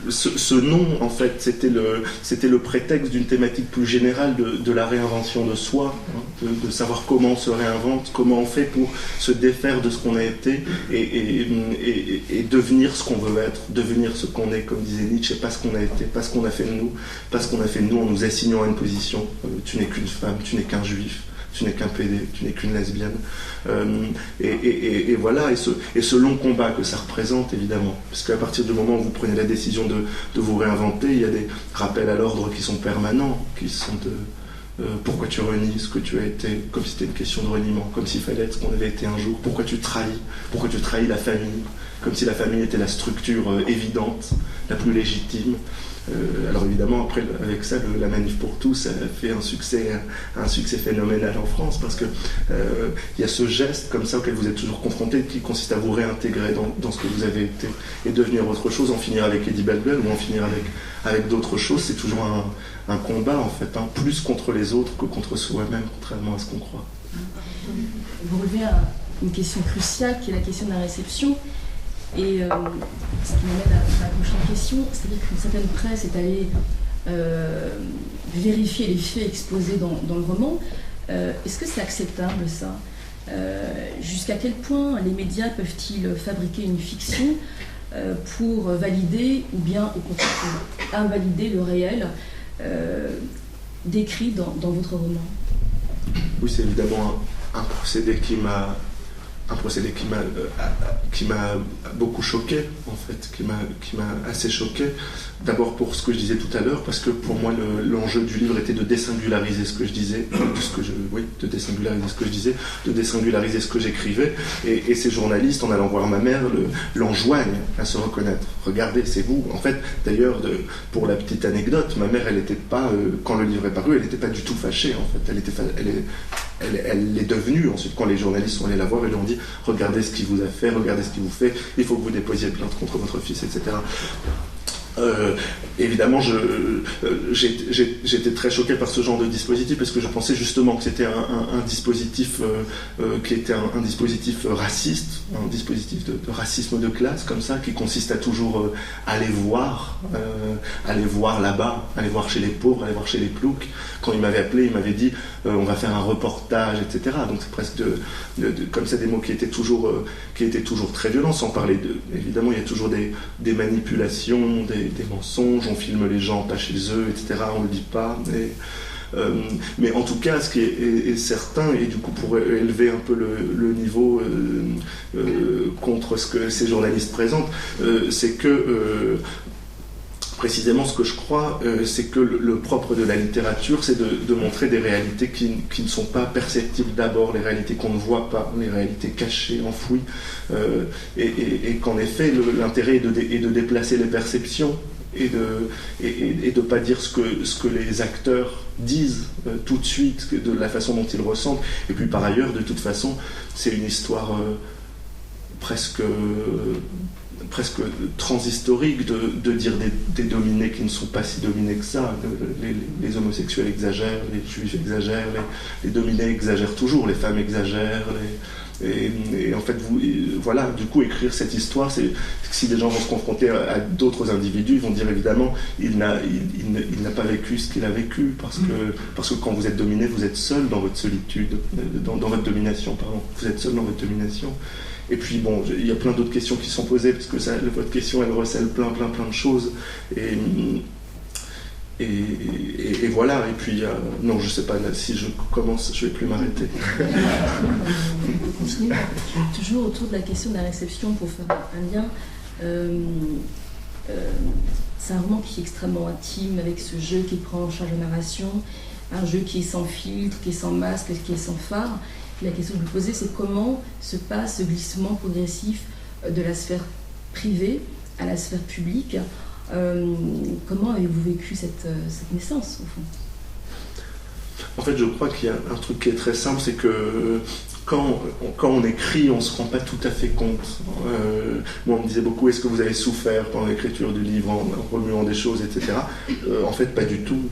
ce nom, en fait, c'était le prétexte d'une thématique plus générale de la réinvention de soi, hein, de savoir comment on se réinvente, comment on fait pour se défaire de ce qu'on a été et devenir ce qu'on veut être, devenir ce qu'on est, comme disait Nietzsche, pas ce qu'on a été, pas ce qu'on a fait de nous, pas ce qu'on a fait de nous en nous assignant à une position. Tu n'es qu'une femme, tu n'es qu'un juif. Tu n'es qu'un PD, tu n'es qu'une lesbienne. Et voilà, et ce long combat que ça représente, évidemment. Parce qu'à partir du moment où vous prenez la décision de vous réinventer, il y a des rappels à l'ordre qui sont permanents, qui sont pourquoi tu renies ce que tu as été, comme si c'était une question de reniement, comme s'il fallait être ce qu'on avait été un jour, pourquoi tu trahis la famille, comme si la famille était la structure évidente, la plus légitime. Alors évidemment, après, avec ça, la Manif pour tous a fait un succès phénoménal en France, parce que il y a ce geste comme ça auquel vous êtes toujours confronté, qui consiste à vous réintégrer dans ce que vous avez été et devenir autre chose, en finir avec Eddie Belbel ou en finir avec d'autres choses. C'est toujours un combat, en fait, plus contre les autres que contre soi-même, contrairement à ce qu'on croit. Vous relevez une question cruciale qui est la question de la réception. Et ce qui m'amène à la prochaine question, c'est-à-dire qu'une certaine presse est allée vérifier les faits exposés dans le roman. Est-ce que c'est acceptable, ça ? Jusqu'à quel point les médias peuvent-ils fabriquer une fiction pour valider ou bien au contraire invalider le réel décrit dans votre roman ? Oui, c'est évidemment un procédé qui m'a beaucoup choqué, en fait, qui m'a assez choqué. D'abord pour ce que je disais tout à l'heure, parce que pour moi l'enjeu du livre était de désingulariser ce que je disais, de désingulariser ce que j'écrivais, et ces journalistes, en allant voir ma mère, l'enjoignent à se reconnaître. Regardez, c'est vous. En fait, d'ailleurs, pour la petite anecdote, ma mère, elle n'était pas, quand le livre est paru, elle n'était pas du tout fâchée, en fait. Elle l'est devenue ensuite quand les journalistes sont allés la voir et lui ont dit « Regardez ce qu'il vous a fait, regardez ce qu'il vous fait, il faut que vous déposiez plainte contre votre fils, etc. » Évidemment, j'étais très choqué par ce genre de dispositif, parce que je pensais justement que c'était un dispositif qui était un dispositif raciste, un dispositif de racisme de classe, comme ça, qui consiste à toujours aller voir là-bas, aller voir chez les pauvres, aller voir chez les ploucs. Quand il m'avait appelé, il m'avait dit on va faire un reportage, etc. Donc c'est presque comme ça des mots qui étaient toujours très violents, sans parler évidemment, il y a toujours des manipulations, des mensonges, on filme les gens pas chez eux, etc. On ne le dit pas. Mais en tout cas, ce qui est certain, et du coup pour élever un peu le niveau contre ce que ces journalistes présentent, c'est que précisément ce que je crois, c'est que le propre de la littérature, c'est de montrer des réalités qui ne sont pas perceptibles d'abord, les réalités qu'on ne voit pas, les réalités cachées, enfouies, et qu'en effet, l'intérêt est de déplacer les perceptions et de pas dire ce que les acteurs disent tout de suite, de la façon dont ils ressentent. Et puis par ailleurs, de toute façon, c'est une histoire presque transhistorique de dire des dominés qui ne sont pas si dominés que ça. Les homosexuels exagèrent, les juifs exagèrent, les dominés exagèrent toujours, les femmes exagèrent, et en fait, voilà, du coup, écrire cette histoire, c'est si des gens vont se confronter à d'autres individus, ils vont dire évidemment, il n'a pas vécu ce qu'il a vécu, parce que quand vous êtes dominé, vous êtes seul dans votre solitude, dans votre domination, pardon. Vous êtes seul dans votre domination. Et puis bon, il y a plein d'autres questions qui sont posées, parce que votre question, elle recèle plein de choses. Et voilà, et puis non, je sais pas, là, si je commence, je vais plus m'arrêter. On continue. Toujours autour de la question de la réception, pour faire un lien. C'est un roman qui est extrêmement intime, avec ce jeu qui prend en charge la narration, un jeu qui est sans filtre, qui est sans masque, qui est sans phare. La question que je vous posais, c'est comment se passe ce glissement progressif de la sphère privée à la sphère publique. Comment avez-vous vécu cette naissance, au fond ? En fait, je crois qu'il y a un truc qui est très simple, c'est que quand on écrit, on ne se rend pas tout à fait compte. Moi, on me disait beaucoup, est-ce que vous avez souffert pendant l'écriture du livre, en remuant des choses, etc. En fait, pas du tout.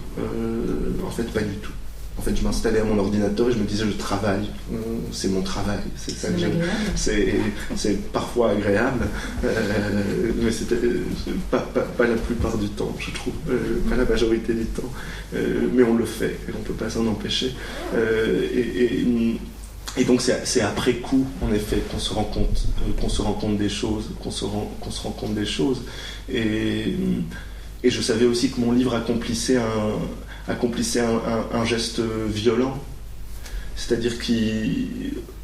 En fait, je m'installais à mon ordinateur et je me disais, je travaille. C'est mon travail. C'est ça que j'aime. C'est parfois agréable, mais c'était pas la plupart du temps, je trouve. Pas la majorité du temps. Mais on le fait et on ne peut pas s'en empêcher. Et donc c'est après coup, en effet, qu'on se rend compte des choses, qu'on se rend compte des choses. Et je savais aussi que mon livre accomplissait un geste violent, c'est-à-dire que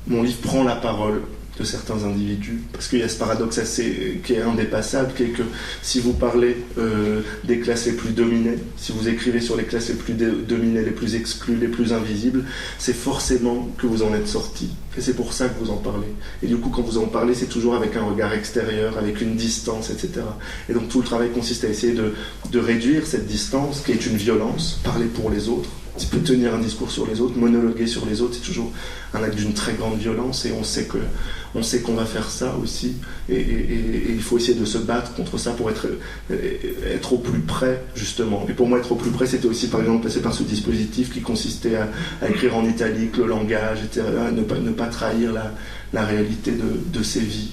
mon livre prend la parole de certains individus, parce qu'il y a ce paradoxe qui est indépassable, qui est que si vous parlez des classes les plus dominées, si vous écrivez sur les classes les plus dominées, les plus exclues, les plus invisibles, c'est forcément que vous en êtes sorti. Et c'est pour ça que vous en parlez. Et du coup, quand vous en parlez, c'est toujours avec un regard extérieur, avec une distance, etc. Et donc tout le travail consiste à essayer de réduire cette distance, qui est une violence, parler pour les autres. Tu peux tenir un discours sur les autres, monologuer sur les autres, c'est toujours un acte d'une très grande violence, et on sait qu'on va faire ça aussi, et il faut essayer de se battre contre ça pour être au plus près, justement. Et pour moi, être au plus près, c'était aussi, par exemple, passer par ce dispositif qui consistait à écrire en italique le langage, etc., ne pas trahir la réalité de ces vies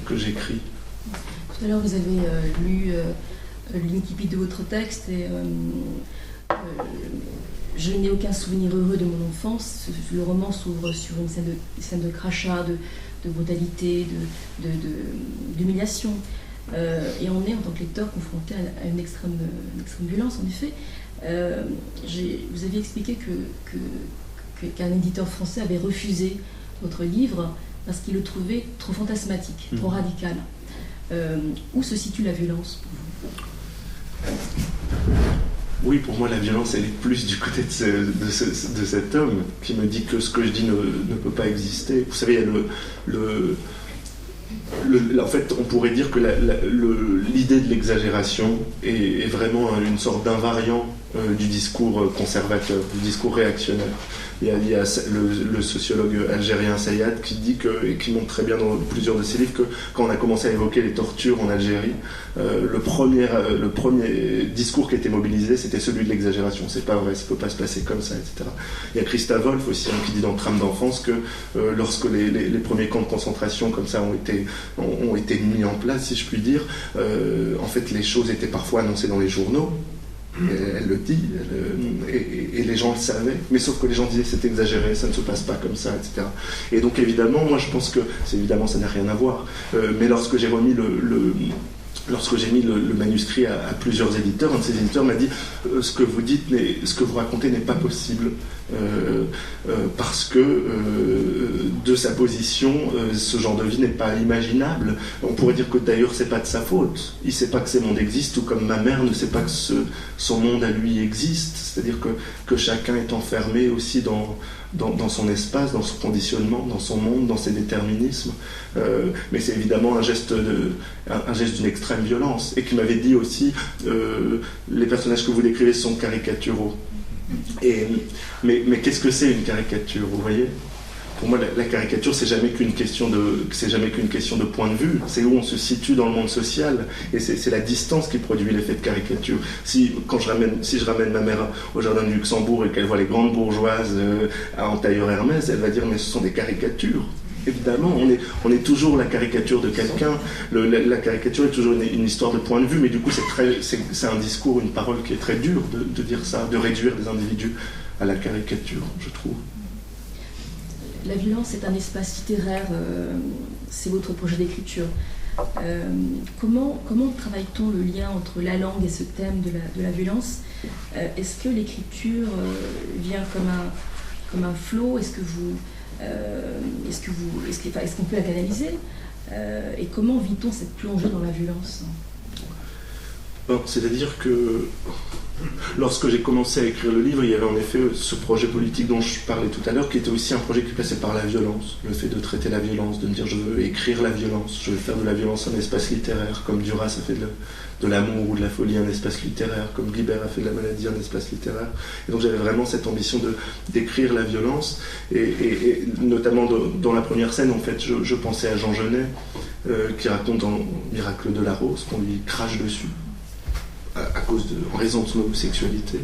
que j'écris. Tout à l'heure, vous avez lu l'incipit de votre texte, et je n'ai aucun souvenir heureux de mon enfance. Le roman s'ouvre sur une scène de crachat, de brutalité, d'humiliation. Et on est, en tant que lecteur, confronté à une extrême violence, en effet. Vous aviez expliqué qu'un éditeur français avait refusé votre livre parce qu'il le trouvait trop fantasmatique, trop radical. Où se situe la violence pour vous ? Oui, pour moi, la violence, elle est plus du côté de cet homme qui me dit que ce que je dis ne peut pas exister. Vous savez, il y a en fait, on pourrait dire que l'idée de l'exagération est vraiment une sorte d'invariant du discours conservateur, du discours réactionnaire. Il y a le sociologue algérien Sayad qui dit et qui montre très bien dans plusieurs de ses livres que quand on a commencé à évoquer les tortures en Algérie, le premier discours qui était mobilisé, c'était celui de l'exagération. C'est pas vrai, ça peut pas se passer comme ça, etc. Il y a Christa Wolf aussi qui dit dans Trame d'enfance que lorsque les premiers camps de concentration comme ça ont été mis en place, si je puis dire, en fait les choses étaient parfois annoncées dans les journaux. Elle le dit, et les gens le savaient, mais sauf que les gens disaient c'est exagéré, ça ne se passe pas comme ça, etc. Et donc évidemment, moi je pense que, évidemment ça n'a rien à voir, mais lorsque j'ai remis lorsque j'ai mis le manuscrit à plusieurs éditeurs, un de ces éditeurs m'a dit ce que vous dites, ce que vous racontez n'est pas possible, parce que de sa position, ce genre de vie n'est pas imaginable. On pourrait dire que d'ailleurs c'est pas de sa faute. Il sait pas que ces mondes existent, tout comme ma mère ne sait pas que son monde à lui existe. C'est-à-dire que chacun est enfermé aussi dans son espace, dans son conditionnement, dans son monde, dans ses déterminismes. Mais c'est évidemment un geste d'une extrême violence. Et qui m'avait dit aussi, les personnages que vous décrivez sont caricaturaux. Mais qu'est-ce que c'est une caricature, vous voyez ? Pour moi, la caricature, c'est jamais qu'une question de point de vue. C'est où on se situe dans le monde social, et c'est la distance qui produit l'effet de caricature. Si je ramène ma mère au jardin du Luxembourg et qu'elle voit les grandes bourgeoises en tailleur Hermès, elle va dire mais ce sont des caricatures. Évidemment, on est toujours la caricature de quelqu'un. La caricature est toujours une histoire de point de vue, mais du coup, c'est un discours, une parole qui est très dure de dire ça, de réduire des individus à la caricature, je trouve. La violence est un espace littéraire, c'est votre projet d'écriture. Comment travaille-t-on le lien entre la langue et ce thème de la violence ? Est-ce que l'écriture vient comme un flot ? Est-ce qu'on peut la canaliser ? Et comment vit-on cette plongée dans la violence ? C'est-à-dire que lorsque j'ai commencé à écrire le livre, il y avait en effet ce projet politique dont je parlais tout à l'heure, qui était aussi un projet qui passait par la violence, le fait de traiter la violence, de me dire je veux écrire la violence, je veux faire de la violence un espace littéraire, comme Duras a fait de l'amour ou de la folie un espace littéraire, comme Guibert a fait de la maladie un espace littéraire. Et donc j'avais vraiment cette ambition d'écrire la violence, et notamment dans la première scène, en fait, je pensais à Jean Genet, qui raconte dans Miracle de la Rose qu'on lui crache dessus, en raison de son homosexualité.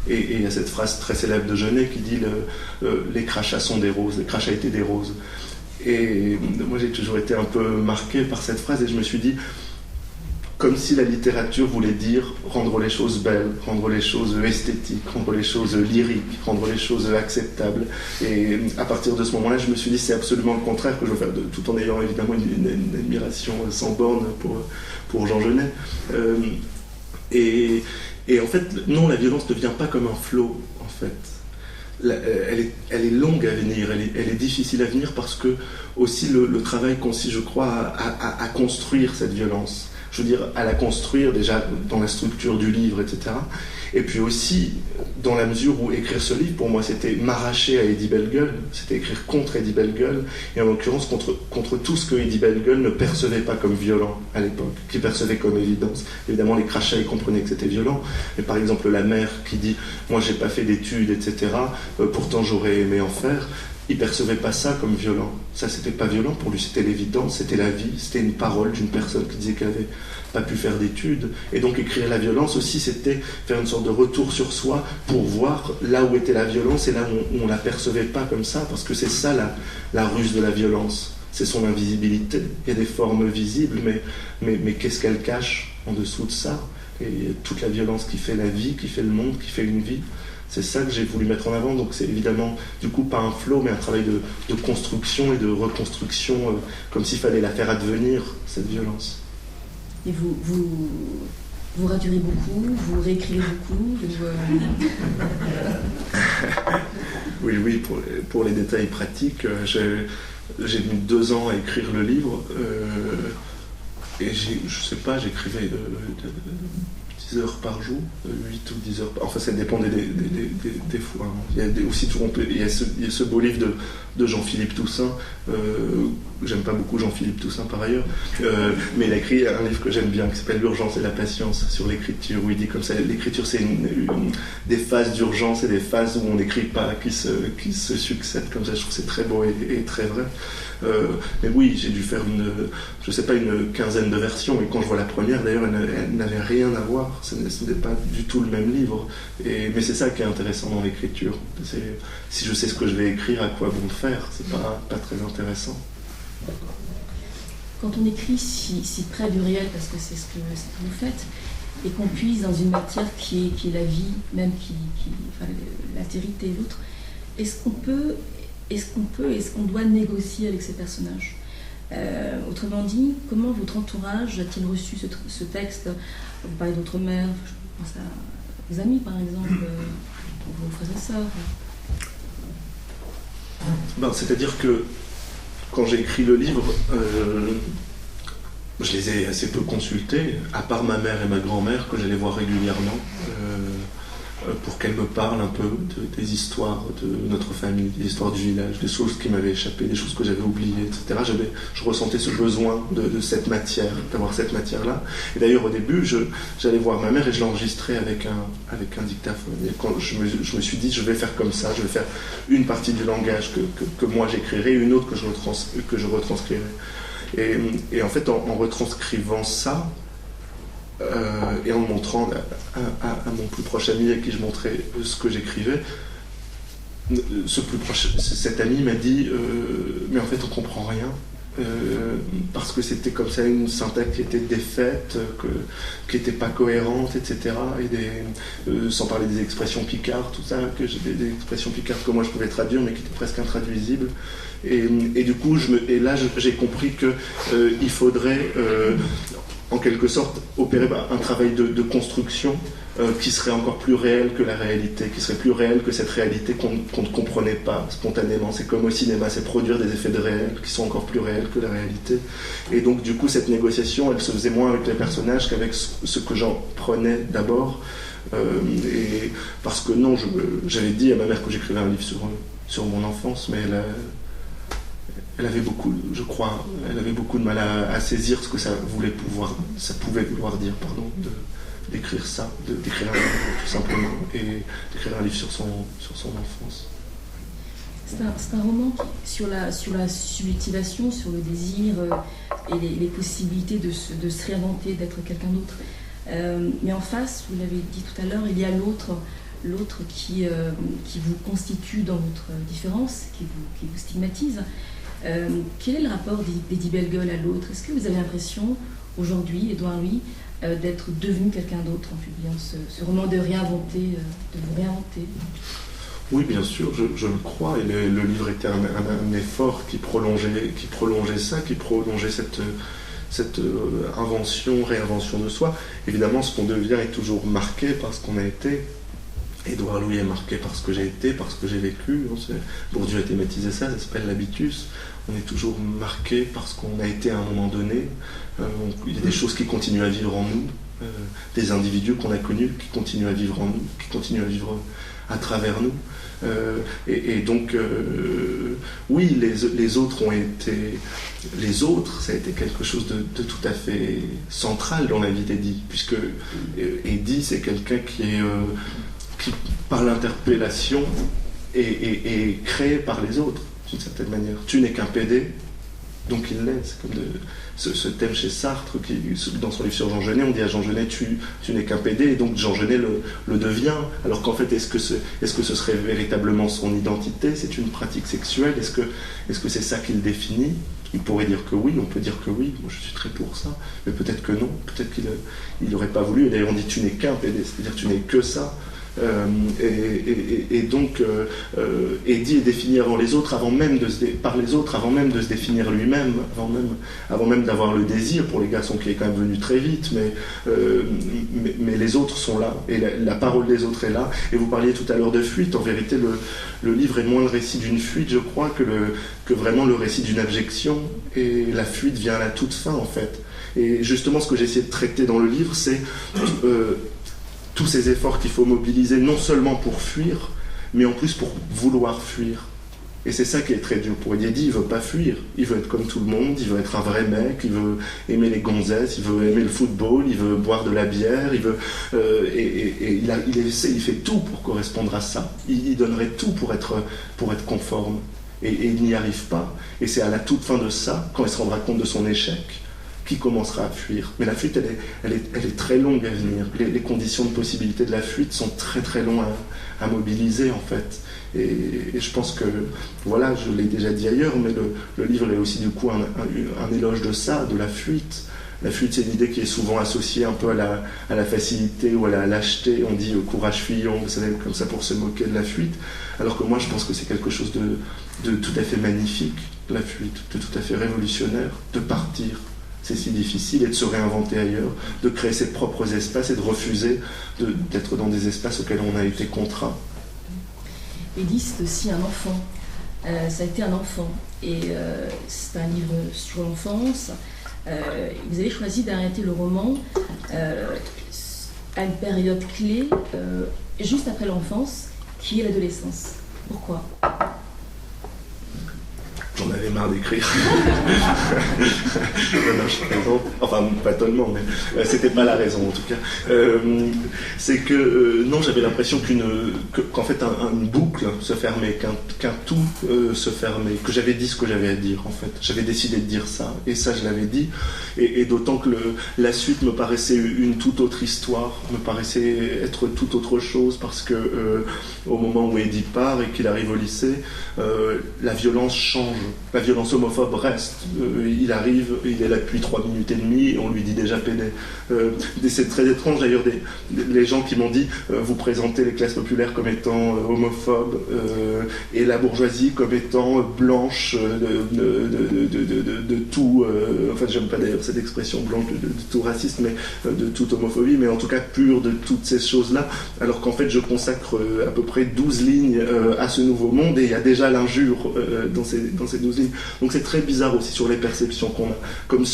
Et il y a cette phrase très célèbre de Genet qui dit les crachats sont des roses, les crachats étaient des roses. Et moi j'ai toujours été un peu marqué par cette phrase, et je me suis dit, comme si la littérature voulait dire rendre les choses belles, rendre les choses esthétiques, rendre les choses lyriques, rendre les choses acceptables. Et à partir de ce moment-là, je me suis dit c'est absolument le contraire que je veux faire, tout en ayant évidemment une admiration sans borne pour Jean Genet. Et en fait, non, la violence ne vient pas comme un flot, en fait. elle est longue à venir, elle est difficile à venir parce que aussi le travail consiste, je crois, à construire cette violence. Je veux dire, à la construire déjà dans la structure du livre, etc. Et puis aussi, dans la mesure où écrire ce livre, pour moi, c'était m'arracher à Eddie Bellegueule, c'était écrire contre Eddie Bellegueule, et en l'occurrence contre tout ce que Eddie Bellegueule ne percevait pas comme violent à l'époque, qu'il percevait comme évidence. Évidemment, les crachats, ils comprenaient que c'était violent, mais par exemple, la mère qui dit « moi, j'ai pas fait d'études, etc., pourtant j'aurais aimé en faire », il percevait pas ça comme violent. Ça, c'était pas violent pour lui, c'était l'évidence, c'était la vie, c'était une parole d'une personne qui disait qu'elle avait pas pu faire d'études. Et donc écrire la violence aussi, c'était faire une sorte de retour sur soi pour voir là où était la violence et là où on la percevait pas comme ça, parce que c'est ça la ruse de la violence. C'est son invisibilité. Il y a des formes visibles, mais qu'est-ce qu'elle cache en dessous de ça? Et toute la violence qui fait la vie, qui fait le monde, qui fait une vie. C'est ça que j'ai voulu mettre en avant, donc c'est évidemment du coup pas un flow, mais un travail de construction et de reconstruction, comme s'il fallait la faire advenir, cette violence. Et vous raturez beaucoup, vous réécrivez beaucoup Oui, pour les détails pratiques, j'ai mis 2 ans à écrire le livre, et je sais pas, j'écrivais 10 heures par jour, 8 ou 10 heures par... Enfin, ça dépendait des fois. Il y a aussi il y a ce beau livre de Jean-Philippe Toussaint. J'aime pas beaucoup Jean-Philippe Toussaint par ailleurs, mais il a écrit un livre que j'aime bien qui s'appelle L'urgence et la patience sur l'écriture, où il dit comme ça, l'écriture c'est des phases d'urgence et des phases où on n'écrit pas qui se succèdent comme ça. Je trouve que c'est très beau et très vrai. Mais oui, j'ai dû faire une quinzaine de versions, et quand je vois la première d'ailleurs, elle n'avait rien à voir, ce n'est pas du tout le même livre, mais c'est ça qui est intéressant dans l'écriture. Si je sais ce que je vais écrire, à quoi bon le faire, c'est pas très intéressant. Quand on écrit si près du réel, parce que c'est ce que vous faites, et qu'on puise dans une matière qui est la vie, même enfin, l'altérité et l'autre, est-ce qu'on doit négocier avec ces personnages? Autrement dit, comment votre entourage a-t-il reçu ce texte? Vous parlez d'autres mères, je pense à vos amis par exemple, vos frères et sœurs. C'est-à-dire que quand j'ai écrit le livre, je les ai assez peu consultés, à part ma mère et ma grand-mère que j'allais voir régulièrement, pour qu'elles me parlent un peu des histoires de notre famille, des histoires du village, des choses qui m'avaient échappé, des choses que j'avais oubliées, etc. Je ressentais ce besoin de cette matière, d'avoir cette matière-là. Et d'ailleurs, au début, j'allais voir ma mère et je l'enregistrais avec un dictaphone. Et quand je me suis dit, je vais faire comme ça, je vais faire une partie du langage que moi j'écrirai, une autre que je retranscrirai. Et en fait, en retranscrivant ça, et en montrant à mon plus proche ami à qui je montrais ce que j'écrivais, cet ami m'a dit mais en fait on comprend rien, parce que c'était comme ça une syntaxe qui était défaite, qui n'était pas cohérente, etc. Et sans parler des expressions picardes, tout ça, des expressions picardes que moi je pouvais traduire mais qui étaient presque intraduisibles. Et du coup, là j'ai compris qu'il faudrait en quelque sorte opérer un travail de construction qui serait encore plus réel que la réalité, qui serait plus réel que cette réalité qu'on ne comprenait pas spontanément. C'est comme au cinéma, c'est produire des effets de réel qui sont encore plus réels que la réalité. Et donc du coup, cette négociation, elle se faisait moins avec les personnages qu'avec ce que j'en prenais d'abord. Et parce que non, j'avais dit à ma mère que j'écrivais un livre sur mon enfance, mais elle avait beaucoup, je crois, elle avait beaucoup de mal à saisir ce que ça pouvait vouloir dire, d'écrire ça, d'écrire un livre tout simplement, et d'écrire un livre sur son enfance. C'est un roman sur la subjectivation, sur le désir et les possibilités de se réinventer, d'être quelqu'un d'autre. Mais en face, vous l'avez dit tout à l'heure, il y a l'autre qui vous constitue dans votre différence, qui vous stigmatise. Quel est le rapport d'Eddie Bellegueule à l'autre? Est-ce que vous avez l'impression, aujourd'hui, Édouard Louis, d'être devenu quelqu'un d'autre en publiant ce roman, de vous réinventer? Oui, bien sûr, je le crois, et le livre était un effort qui prolongeait ça, qui prolongeait cette réinvention de soi. Évidemment, ce qu'on devient est toujours marqué par ce qu'on a été. Édouard Louis est marqué par ce que j'ai été, par ce que j'ai vécu. Bourdieu a thématisé ça s'appelle l'habitus. On est toujours marqué par ce qu'on a été à un moment donné. Il y a des choses qui continuent à vivre en nous, des individus qu'on a connus qui continuent à vivre en nous, qui continuent à vivre à travers nous. Et donc, oui, les autres ont été... Les autres, ça a été quelque chose de tout à fait central dans la vie d'Eddie, puisque Eddie, c'est quelqu'un qui, par l'interpellation, est créé par les autres, d'une certaine manière. Tu n'es qu'un PD, donc il l'est. C'est comme ce thème chez Sartre, dans son livre sur Jean Genet, on dit à Jean Genet, tu n'es qu'un PD, et donc Jean Genet le devient. Alors qu'en fait, est-ce que ce serait véritablement son identité? C'est une pratique sexuelle? Est-ce que c'est ça qu'il définit? Il pourrait dire que oui, on peut dire que oui, moi je suis très pour ça, mais peut-être que non, peut-être qu'il n'aurait pas voulu, et d'ailleurs on dit tu n'es qu'un PD, c'est-à-dire tu n'es que ça. Et donc Eddie est défini avant les autres, par les autres, avant même de se définir lui-même, avant même d'avoir le désir, pour les garçons qui est quand même venu très vite, mais les autres sont là, et la parole des autres est là. Et vous parliez tout à l'heure de fuite. En vérité, le livre est moins le récit d'une fuite, je crois, que vraiment le récit d'une abjection, et la fuite vient à la toute fin, en fait. Et justement, ce que j'ai essayé de traiter dans le livre, c'est tous ces efforts qu'il faut mobiliser, non seulement pour fuir, mais en plus pour vouloir fuir. Et c'est ça qui est très dur pour Eddie. Il veut pas fuir, il veut être comme tout le monde, il veut être un vrai mec, il veut aimer les gonzesses, il veut aimer le football, il veut boire de la bière, il veut il fait tout pour correspondre à ça. Il donnerait tout pour être conforme. Et il n'y arrive pas. Et c'est à la toute fin de ça, quand il se rendra compte de son échec, qui commencera à fuir. Mais la fuite, elle est très longue à venir. Les conditions de possibilité de la fuite sont très très longues à mobiliser, en fait. Et je pense que, voilà, je l'ai déjà dit ailleurs, mais le livre est aussi du coup un éloge de ça, de la fuite. La fuite, c'est une idée qui est souvent associée un peu à la facilité ou à la lâcheté. On dit courage fuyant, vous savez, comme ça pour se moquer de la fuite. Alors que moi, je pense que c'est quelque chose de tout à fait magnifique, la fuite, de tout à fait révolutionnaire, de partir. C'est si difficile, et de se réinventer ailleurs, de créer ses propres espaces et de refuser d'être dans des espaces auxquels on a été contraint. Eddie, c'est aussi un enfant. Ça a été un enfant. Et c'est un livre sur l'enfance. Vous avez choisi d'arrêter le roman à une période clé, juste après l'enfance, qui est l'adolescence. Pourquoi ? J'en avais marre d'écrire. Non, je plaisante. Enfin, pas tellement, mais c'était pas la raison en tout cas. C'est que non, j'avais l'impression qu'en fait une boucle se fermait, qu'un tout se fermait, que j'avais dit ce que j'avais à dire en fait. J'avais décidé de dire ça, et ça je l'avais dit. Et d'autant que la suite me paraissait une toute autre histoire, me paraissait être toute autre chose, parce que au moment où Eddie part et qu'il arrive au lycée, la violence change. La violence homophobe reste. Il arrive, il est là depuis 3 minutes et demie, et on lui dit déjà pédé. C'est très étrange d'ailleurs, les gens qui m'ont dit vous présentez les classes populaires comme étant homophobes, et la bourgeoisie comme étant blanche de tout, enfin j'aime pas d'ailleurs cette expression blanche de tout racisme, mais de toute homophobie, mais en tout cas pure de toutes ces choses-là, alors qu'en fait je consacre à peu près 12 lignes à ce nouveau monde, et il y a déjà l'injure dans ces 12 lignes. Donc c'est très bizarre aussi sur les perceptions qu'on a. Comme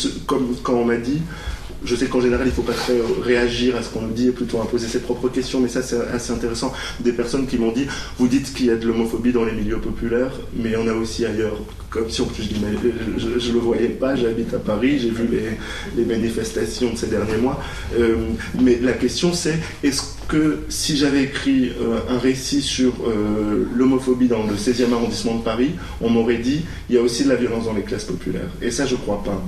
quand on m'a dit, je sais qu'en général il ne faut pas très réagir à ce qu'on nous dit et plutôt imposer ses propres questions, mais ça c'est assez intéressant. Des personnes qui m'ont dit, vous dites qu'il y a de l'homophobie dans les milieux populaires, mais il y en a aussi ailleurs. Comme si je dis, mais je ne le voyais pas, j'habite à Paris, j'ai vu les manifestations de ces derniers mois. Mais la question c'est, est-ce que si j'avais écrit un récit sur l'homophobie dans le 16e arrondissement de Paris, on m'aurait dit, il y a aussi de la violence dans les classes populaires. Et ça je ne crois pas.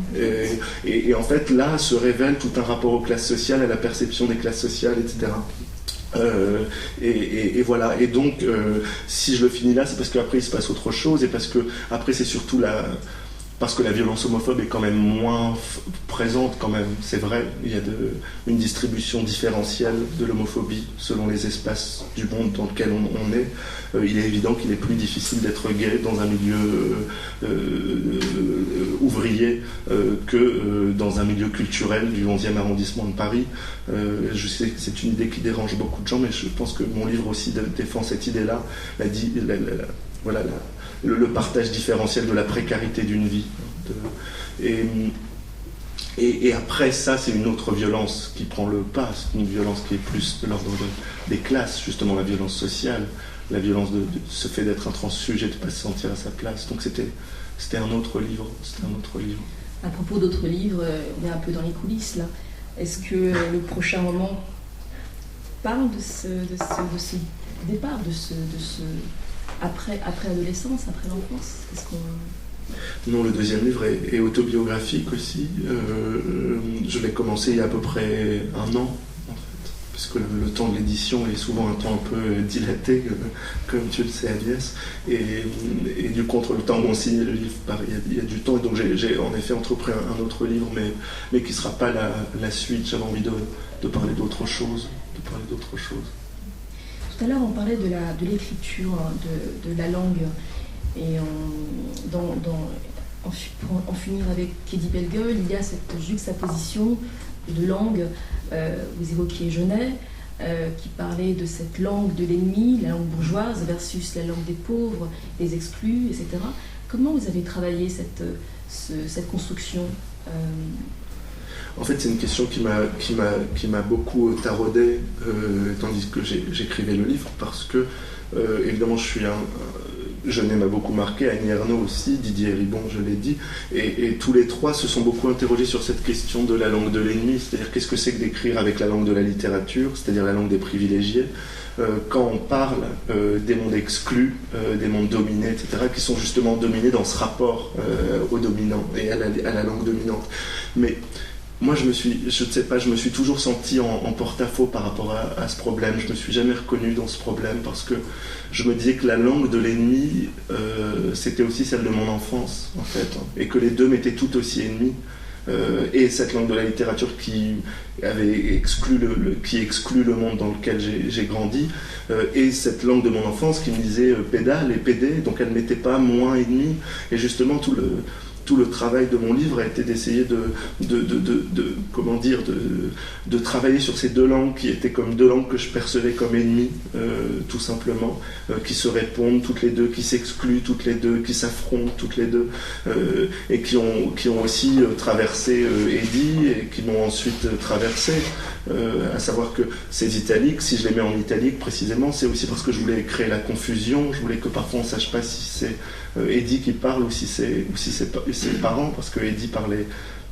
Et en fait là se révèle tout un rapport aux classes sociales, à la perception des classes sociales, etc. Et voilà, et donc si je le finis là, c'est parce qu'après il se passe autre chose, et parce que après c'est surtout parce que la violence homophobe est quand même moins présente quand même, c'est vrai. Il y a une distribution différentielle de l'homophobie selon les espaces du monde dans lequel on est. Il est évident qu'il est plus difficile d'être gay dans un milieu ouvrier que dans un milieu culturel du 11e arrondissement de Paris. Je sais que c'est une idée qui dérange beaucoup de gens, mais je pense que mon livre aussi défend cette idée-là, le partage différentiel de la précarité d'une vie. Et après ça, c'est une autre violence qui prend le pas, c'est une violence qui est plus de l'ordre des classes, justement la violence sociale, la violence de ce fait d'être un transsujet, de ne pas se sentir à sa place. Donc c'était un autre livre. À propos d'autres livres, on est un peu dans les coulisses là. Est-ce que le prochain roman parle de ce départ, de ce après l'adolescence, après l'enfance? Non, le deuxième livre est autobiographique aussi. Je l'ai commencé il y a à peu près 1 an, en fait, parce que le temps de l'édition est souvent un temps un peu dilaté, comme tu le sais, Agnès. Et du coup, entre le temps où on signe le livre, il y a du temps. Et donc j'ai en effet entrepris un autre livre, mais qui ne sera pas la suite. J'avais envie de parler d'autre chose. Tout à l'heure, on parlait de l'écriture, de la langue, et pour en finir avec Eddie Bellegueule, il y a cette juxtaposition de langue. Vous évoquiez Genet, qui parlait de cette langue de l'ennemi, la langue bourgeoise, versus la langue des pauvres, des exclus, etc. Comment vous avez travaillé cette construction? En fait, c'est une question qui m'a beaucoup taraudé tandis que j'écrivais le livre, parce que, évidemment, Genet m'a beaucoup marqué, Annie Ernaux aussi, Didier Ribon, je l'ai dit, et tous les trois se sont beaucoup interrogés sur cette question de la langue de l'ennemi, c'est-à-dire qu'est-ce que c'est que d'écrire avec la langue de la littérature, c'est-à-dire la langue des privilégiés, quand on parle des mondes exclus, des mondes dominés, etc., qui sont justement dominés dans ce rapport au dominant et à la langue dominante. Mais moi, je me suis toujours senti en porte-à-faux par rapport à ce problème. Je ne me suis jamais reconnu dans ce problème parce que je me disais que la langue de l'ennemi, c'était aussi celle de mon enfance, en fait, et que les deux m'étaient tout aussi ennemis. Et cette langue de la littérature qui exclut le monde dans lequel j'ai grandi, et cette langue de mon enfance qui me disait pédale et pédé, donc elle ne m'était pas moins ennemie. Et justement, tout le travail de mon livre a été d'essayer de travailler sur ces deux langues qui étaient comme deux langues que je percevais comme ennemies, tout simplement, qui se répondent toutes les deux, qui s'excluent toutes les deux, qui s'affrontent toutes les deux, et qui ont aussi traversé Eddie et qui m'ont ensuite traversé. À savoir que ces italiques, si je les mets en italique précisément, c'est aussi parce que je voulais créer la confusion, je voulais que parfois on ne sache pas si c'est Eddie qui parle ou si c'est ses parents, parce que Eddie parlait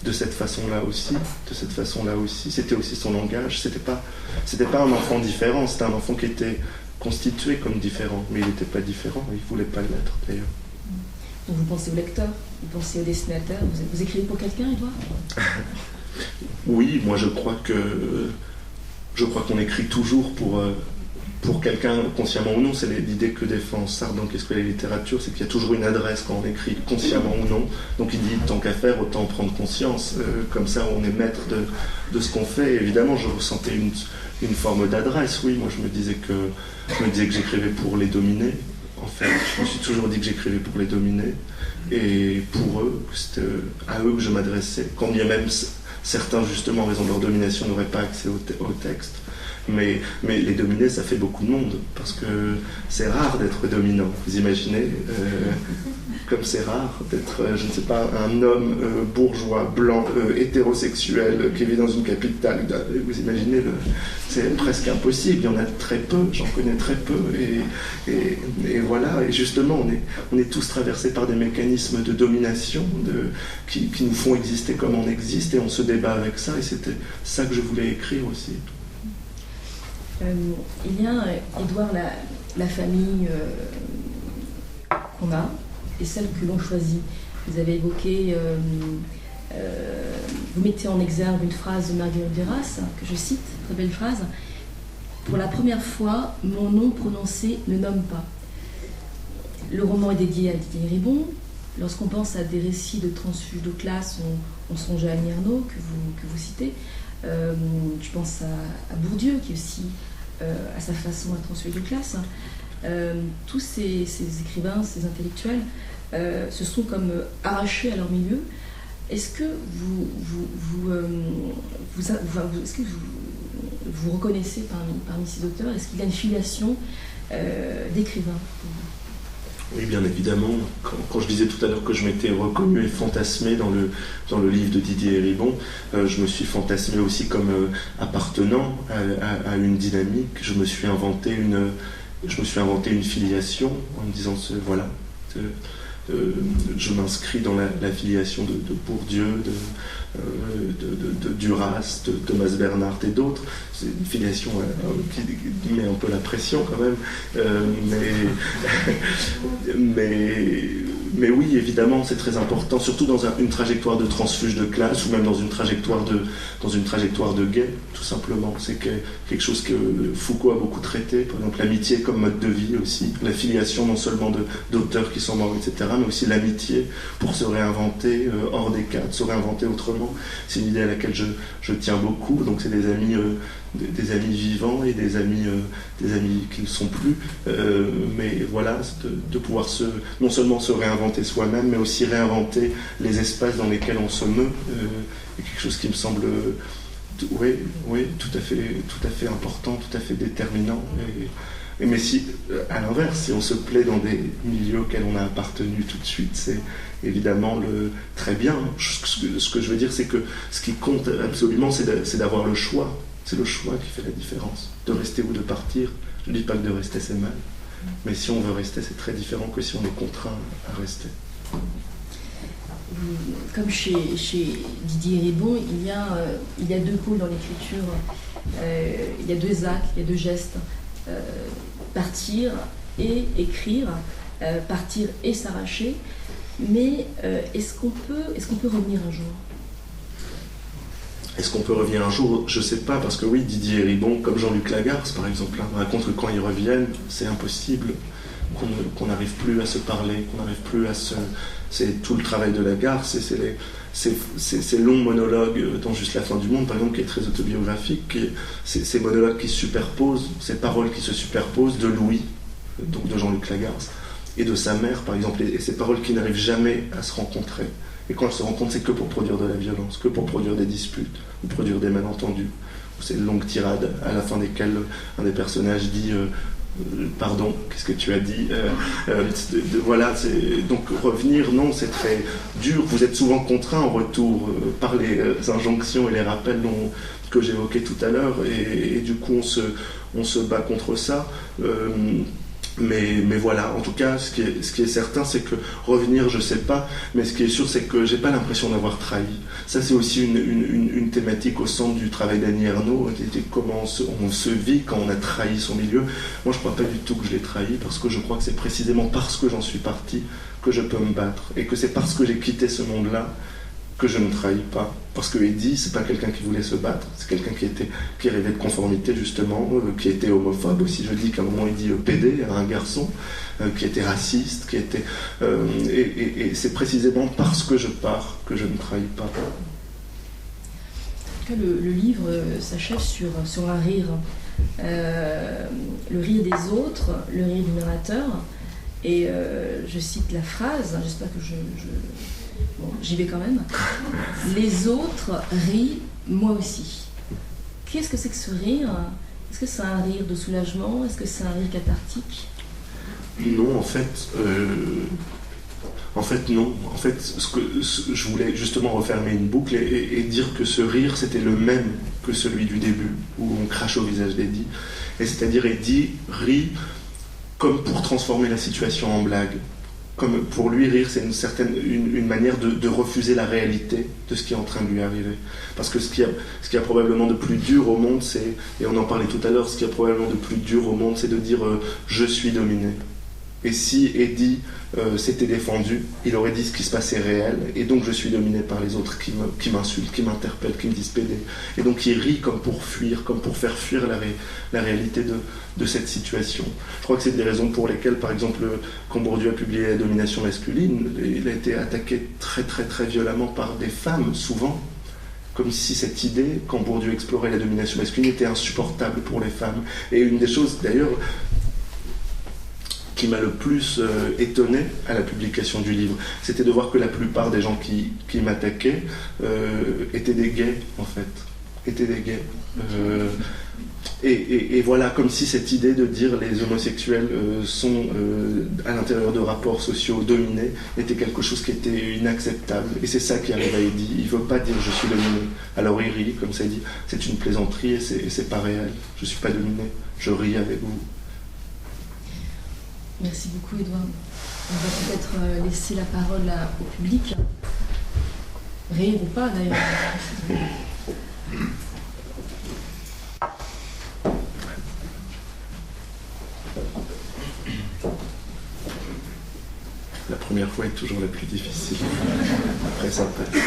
de cette façon-là aussi, c'était aussi son langage, c'était pas un enfant différent, c'était un enfant qui était constitué comme différent, mais il n'était pas différent, il ne voulait pas l'être d'ailleurs. Donc vous pensez au lecteur, vous pensez au dessinateur, vous écrivez pour quelqu'un, Édouard? Oui, moi je crois qu'on écrit toujours pour quelqu'un, consciemment ou non. C'est l'idée que défend Sartre dans Qu'est-ce que la littérature, c'est qu'il y a toujours une adresse quand on écrit, consciemment ou non. Donc il dit, tant qu'à faire, autant prendre conscience. Comme ça, on est maître de ce qu'on fait. Et évidemment, je ressentais une forme d'adresse. Oui, moi je me disais que j'écrivais pour les dominés. En fait, je me suis toujours dit que j'écrivais pour les dominés. Et pour eux, c'était à eux que je m'adressais. Quand bien même certains, justement, en raison de leur domination, n'auraient pas accès au texte. Mais les dominés, ça fait beaucoup de monde, parce que c'est rare d'être dominant. Vous imaginez, comme c'est rare d'être, je ne sais pas, un homme bourgeois, blanc, hétérosexuel, qui vit dans une capitale. Vous imaginez, c'est presque impossible. Il y en a très peu, j'en connais très peu. Et voilà, et justement, on est tous traversés par des mécanismes de domination qui nous font exister comme on existe, et on se débat avec ça, et c'était ça que je voulais écrire aussi. Il y a, Édouard, la famille qu'on a et celle que l'on choisit. Vous avez évoqué, vous mettez en exergue une phrase de Marguerite Duras, que je cite, très belle phrase. Pour la première fois, mon nom prononcé ne nomme pas. Le roman est dédié à Didier Ribon, lorsqu'on pense à des récits de transfuges de classe, on songe à Annie Ernaux, que vous citez. Je pense à Bourdieu, qui aussi, à sa façon, un transfuge de classe. Tous ces écrivains, ces intellectuels, se sont comme arrachés à leur milieu. Est-ce que vous reconnaissez parmi ces auteurs, est-ce qu'il y a une filiation d'écrivains? Oui, bien évidemment. Quand je disais tout à l'heure que je m'étais reconnu et fantasmé dans le livre de Didier Héribon, je me suis fantasmé aussi comme appartenant à une dynamique. Je me suis inventé une filiation en me disant voilà. Je m'inscris dans la filiation de Bourdieu, de Duras, de Thomas Bernhardt et d'autres. C'est une filiation qui met un peu la pression quand même. Mais oui, évidemment, c'est très important, surtout dans une trajectoire de transfuge de classe ou même dans une trajectoire de guet, tout simplement. C'est quelque chose que Foucault a beaucoup traité, par exemple l'amitié comme mode de vie aussi, la filiation non seulement d'auteurs qui sont morts, etc., mais aussi l'amitié pour se réinventer hors des cadres, se réinventer autrement. C'est une idée à laquelle je tiens beaucoup, donc c'est des amis vivants et des amis qui ne sont plus, mais voilà, de pouvoir non seulement se réinventer soi-même, mais aussi réinventer les espaces dans lesquels on se meut, est quelque chose qui me semble oui, tout à fait important, tout à fait déterminant. Mais si, à l'inverse, si on se plaît dans des milieux auxquels on a appartenu tout de suite, c'est évidemment très bien. Ce que je veux dire, c'est que ce qui compte absolument, c'est d'avoir le choix. C'est le choix qui fait la différence, de rester ou de partir. Je ne dis pas que de rester c'est mal, mais si on veut rester, c'est très différent que si on est contraint à rester. Comme chez Didier Héribon, il y a deux pôles dans l'écriture, il y a deux actes, il y a deux gestes. Partir et écrire, partir et s'arracher, mais est-ce qu'on peut revenir un jour? Est-ce qu'on peut revenir un jour? Je ne sais pas, parce que oui, Didier Héribon, comme Jean-Luc Lagarce par exemple, raconte que quand ils reviennent, c'est impossible, qu'on n'arrive plus à se parler, qu'on n'arrive plus à se... C'est tout le travail de Lagarce, ces longs monologues dans Juste la fin du monde, par exemple, qui est très autobiographique, ces monologues qui se superposent, ces paroles qui se superposent de Louis, donc de Jean-Luc Lagarce, et de sa mère, par exemple, et ces paroles qui n'arrivent jamais à se rencontrer. Et quand elles se rencontrent, c'est que pour produire de la violence, que pour produire des disputes, ou produire des malentendus. Ces longues tirades à la fin desquelles un des personnages dit pardon, qu'est-ce que tu as dit, voilà, donc revenir, non, c'est très dur. Vous êtes souvent contraint en retour par les injonctions et les rappels que j'évoquais tout à l'heure, et du coup on se bat contre ça. Mais voilà, en tout cas, ce qui est certain, c'est que revenir, je ne sais pas, mais ce qui est sûr, c'est que j'ai pas l'impression d'avoir trahi. Ça, c'est aussi une thématique au centre du travail d'Annie Ernaux, comment on se vit quand on a trahi son milieu. Moi, je ne crois pas du tout que je l'ai trahi, parce que je crois que c'est précisément parce que j'en suis parti que je peux me battre, et que c'est parce que j'ai quitté ce monde-là que je ne trahis pas. Parce que Eddie, c'est pas quelqu'un qui voulait se battre, c'est quelqu'un qui rêvait de conformité, justement, qui était homophobe aussi. Je dis qu'à un moment il dit pédé à un garçon, qui était raciste, qui était... et c'est précisément parce que je pars que je ne trahis pas. Le livre s'achève sur un rire. Le rire des autres, le rire du narrateur. Et je cite la phrase, j'espère que bon, j'y vais quand même. Les autres rient, moi aussi. Qu'est-ce que c'est que ce rire? Est-ce que c'est un rire de soulagement? Est-ce que c'est un rire cathartique? Non, en fait, non. En fait, je voulais justement refermer une boucle et dire que ce rire, c'était le même que celui du début, où on crache au visage d'Eddie. Et c'est-à-dire, Eddie rit comme pour transformer la situation en blague. Comme pour lui, rire, c'est une manière de refuser la réalité de ce qui est en train de lui arriver. Parce que ce qui a probablement de plus dur au monde, et on en parlait tout à l'heure, ce qui a probablement de plus dur au monde, c'est de dire je suis dominé. Et si Eddie s'était défendu, il aurait dit ce qui se passait réel, et donc je suis dominé par les autres qui m'insultent, qui m'interpellent, qui me disent PD. Et donc il rit comme pour fuir, comme pour faire fuir la réalité de cette situation. Je crois que c'est des raisons pour lesquelles, par exemple, quand Bourdieu a publié La domination masculine, il a été attaqué très très très violemment par des femmes, souvent, comme si cette idée, quand Bourdieu explorait la domination masculine, était insupportable pour les femmes. Et une des choses, d'ailleurs, qui m'a le plus étonné à la publication du livre, c'était de voir que la plupart des gens qui m'attaquaient étaient des gays, en fait. Étaient des gays. Et voilà, comme si cette idée de dire les homosexuels sont à l'intérieur de rapports sociaux dominés était quelque chose qui était inacceptable. Et c'est ça qui arrive à Eddie. Il ne veut pas dire je suis dominé. Alors il rit, comme ça il dit, c'est une plaisanterie et c'est pas réel. Je ne suis pas dominé, je ris avec vous. Merci beaucoup, Édouard. On va peut-être laisser la parole au public. Rire ou pas, d'ailleurs. La première fois est toujours la plus difficile. Après, ça passe.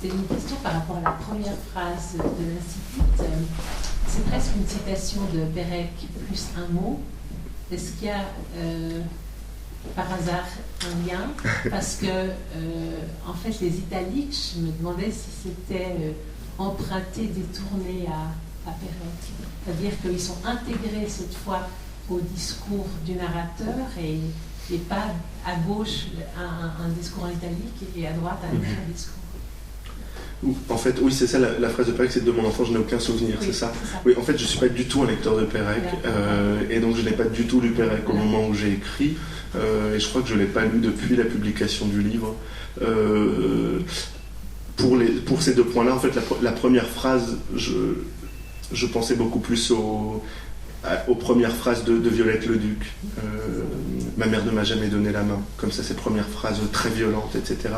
C'était une question par rapport à la première phrase de l'incipit. C'est presque une citation de Pérec plus un mot. Est-ce qu'il y a par hasard un lien? Parce que, en fait, les italiques, je me demandais si c'était emprunté, détourné à Pérec. C'est-à-dire qu'ils sont intégrés cette fois au discours du narrateur et pas à gauche un discours en italique et à droite un autre discours. En fait, oui, c'est ça, la phrase de Pérec, c'est de mon enfant, je n'ai aucun souvenir, oui, c'est ça? C'est ça. Oui, en fait, je ne suis pas du tout un lecteur de Pérec, et donc je n'ai pas du tout lu Pérec au moment où j'ai écrit, et je crois que je ne l'ai pas lu depuis la publication du livre. Pour ces deux points-là, en fait, la première phrase, je pensais beaucoup plus aux premières phrases de Violette Leduc. Ma mère ne m'a jamais donné la main. Comme ça, ces premières phrases très violentes, etc.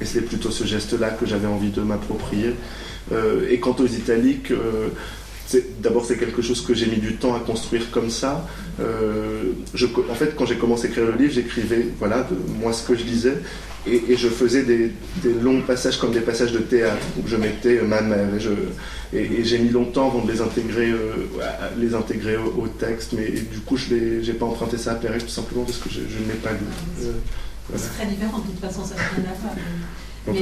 Et c'est plutôt ce geste-là que j'avais envie de m'approprier. Et quant aux italiques, d'abord, c'est quelque chose que j'ai mis du temps à construire comme ça. En fait, quand j'ai commencé à écrire le livre, j'écrivais moi ce que je lisais. Et je faisais des longs passages comme des passages de théâtre où je mettais ma mère et j'ai mis longtemps avant de les intégrer au texte, mais du coup je n'ai pas emprunté ça à Pérec tout simplement parce que je ne l'ai pas lu. Voilà. C'est très différent, de toute façon ça n'a rien à voir. Mais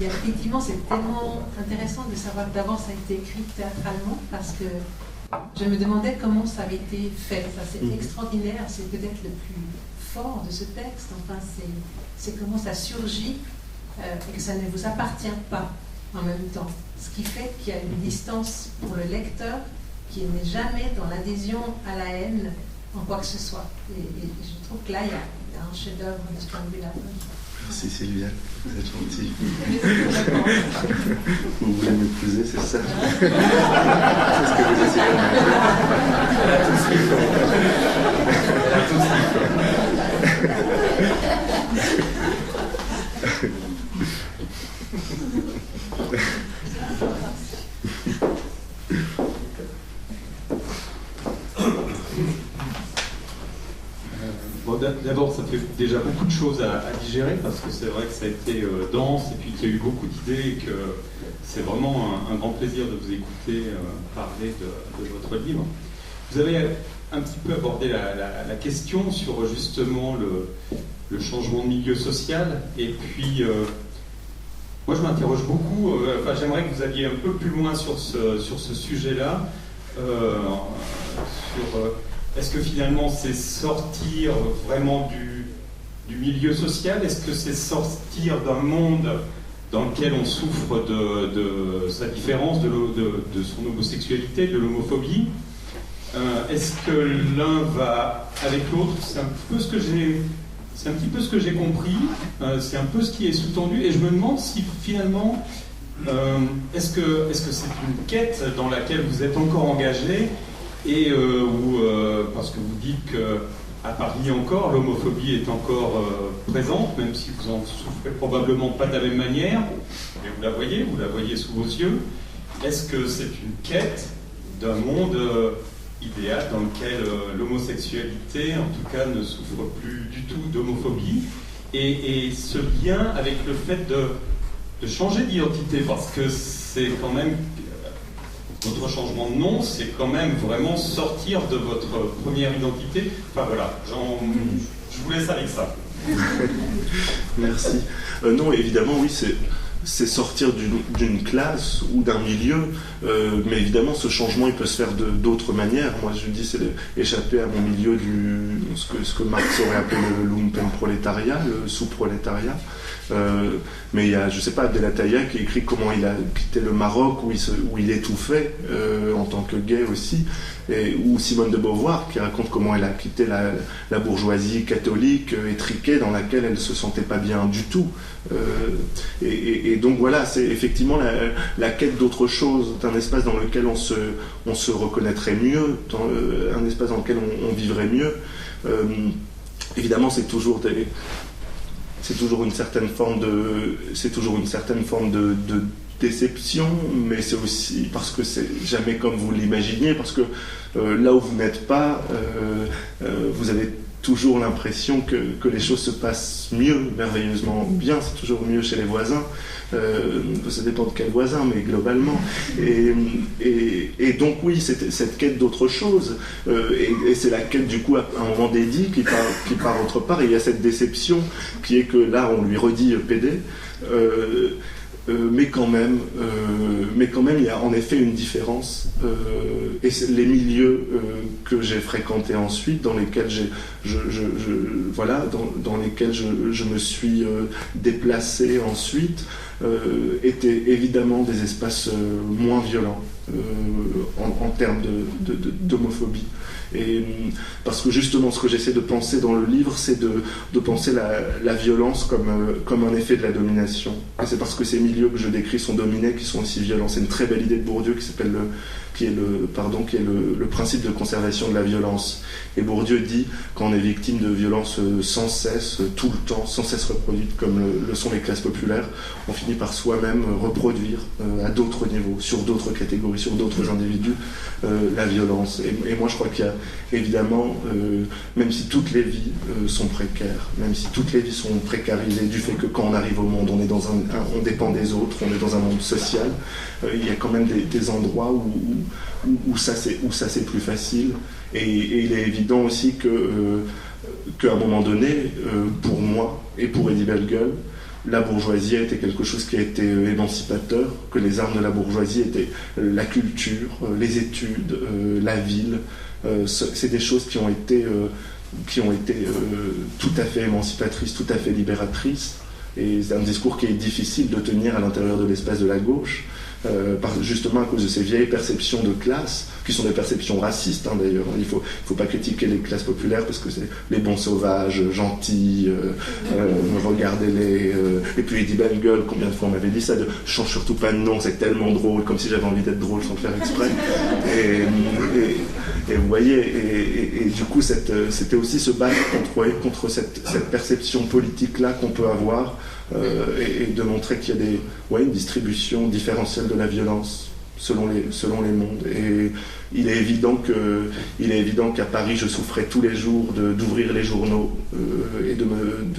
effectivement c'est tellement intéressant de savoir que d'avant ça a été écrit théâtralement parce que je me demandais comment ça avait été fait. Ça c'est extraordinaire, c'est peut-être le plus fort de ce texte, enfin c'est comment ça surgit et que ça ne vous appartient pas en même temps. Ce qui fait qu'il y a une distance pour le lecteur qui n'est jamais dans l'adhésion à la haine en quoi que ce soit. Et je trouve que là, il y a un chef-d'œuvre de ce point de vue-là. Merci Sylviane, vous êtes gentille. Vous voulez m'épouser, c'est ça? C'est ce que vous essayez de dire. Elle a tout ce qu'il faut. Elle a tout ce qu'il faut. D'abord, ça fait déjà beaucoup de choses à digérer parce que c'est vrai que ça a été dense et puis qu'il y a eu beaucoup d'idées et que c'est vraiment un grand plaisir de vous écouter parler de votre livre. Vous avez un petit peu abordé la question sur justement le changement de milieu social et puis moi je m'interroge beaucoup, j'aimerais que vous alliez un peu plus loin sur ce sujet-là, est-ce que finalement c'est sortir vraiment du milieu social? Est-ce que c'est sortir d'un monde dans lequel on souffre de sa différence, de son homosexualité, de l'homophobie? Est-ce que l'un va avec l'autre? C'est un petit peu ce que j'ai compris, c'est un peu ce qui est sous-tendu, et je me demande si finalement, est-ce que c'est une quête dans laquelle vous êtes encore engagé? Et parce que vous dites qu'à Paris encore, l'homophobie est encore présente, même si vous en souffrez probablement pas de la même manière, mais vous la voyez sous vos yeux. est-ce que c'est une quête d'un monde idéal dans lequel l'homosexualité, en tout cas, ne souffre plus du tout d'homophobie, et ce lien avec le fait de changer d'identité, parce que c'est quand même, votre changement de nom, c'est quand même vraiment sortir de votre première identité. Enfin voilà, je vous laisse avec ça. Merci. Non, évidemment, oui, c'est sortir d'une classe ou d'un milieu, mais évidemment ce changement il peut se faire d'autres manières. Moi je dis c'est échapper à mon milieu ce que Marx aurait appelé le lumpenprolétariat, le sous-prolétariat. Mais il y a, je sais pas, Delataya qui écrit comment il a quitté le Maroc où il étouffait en tant que gay aussi, ou Simone de Beauvoir qui raconte comment elle a quitté la bourgeoisie catholique étriquée dans laquelle elle se sentait pas bien du tout. Et donc voilà, c'est effectivement la quête d'autre chose, d'un espace dans lequel on se reconnaîtrait mieux, un espace dans lequel on vivrait mieux. Évidemment, c'est toujours une certaine forme de déception, mais c'est aussi parce que c'est jamais comme vous l'imaginiez, parce que là où vous n'êtes pas, vous avez toujours l'impression que les choses se passent mieux, merveilleusement bien. C'est toujours mieux chez les voisins, ça dépend de quel voisin, mais globalement. Et donc oui, c'est cette quête d'autre chose, et c'est la quête du coup à un moment d'Eddie qui part autre part, et il y a cette déception qui est que là on lui redit PD, mais quand même il y a en effet une différence, et les milieux que j'ai fréquentés ensuite, dans lesquels dans lesquels je me suis déplacé ensuite, étaient évidemment des espaces moins violents en termes d'homophobie. Et parce que justement ce que j'essaie de penser dans le livre, c'est de penser la violence comme un effet de la domination. Et c'est parce que ces milieux que je décris sont dominés qui sont aussi violents. C'est une très belle idée de Bourdieu qui est le principe de conservation de la violence. Et Bourdieu dit qu'on est victime de violences sans cesse, tout le temps, sans cesse reproduites, comme le sont les classes populaires, on finit par soi-même reproduire à d'autres niveaux, sur d'autres catégories, sur d'autres individus, la violence. Et moi je crois qu'il y a évidemment, même si toutes les vies sont précaires, même si toutes les vies sont précarisées du fait que quand on arrive au monde, on dépend des autres, on est dans un monde social, il y a quand même des endroits où ça c'est plus facile. Et il est évident aussi qu'à un moment donné, pour moi et pour Eddy Bellegueule, la bourgeoisie a été quelque chose qui a été émancipateur, que les armes de la bourgeoisie étaient la culture, les études, la ville. C'est des choses qui ont été tout à fait émancipatrices, tout à fait libératrices. Et c'est un discours qui est difficile de tenir à l'intérieur de l'espace de la gauche, justement à cause de ces vieilles perceptions de classe, qui sont des perceptions racistes d'ailleurs. Il faut pas critiquer les classes populaires parce que c'est les bons sauvages, gentils, regardez-les. Et puis Eddy Bellegueule, combien de fois on m'avait dit ça, de « change surtout pas de nom, c'est tellement drôle », comme si j'avais envie d'être drôle sans le faire exprès. Et vous voyez, et du coup c'était aussi se battre contre cette perception politique-là qu'on peut avoir, et de montrer qu'il y a une distribution différentielle de la violence selon les mondes. Et il est évident qu'à Paris je souffrais tous les jours d'ouvrir les journaux et de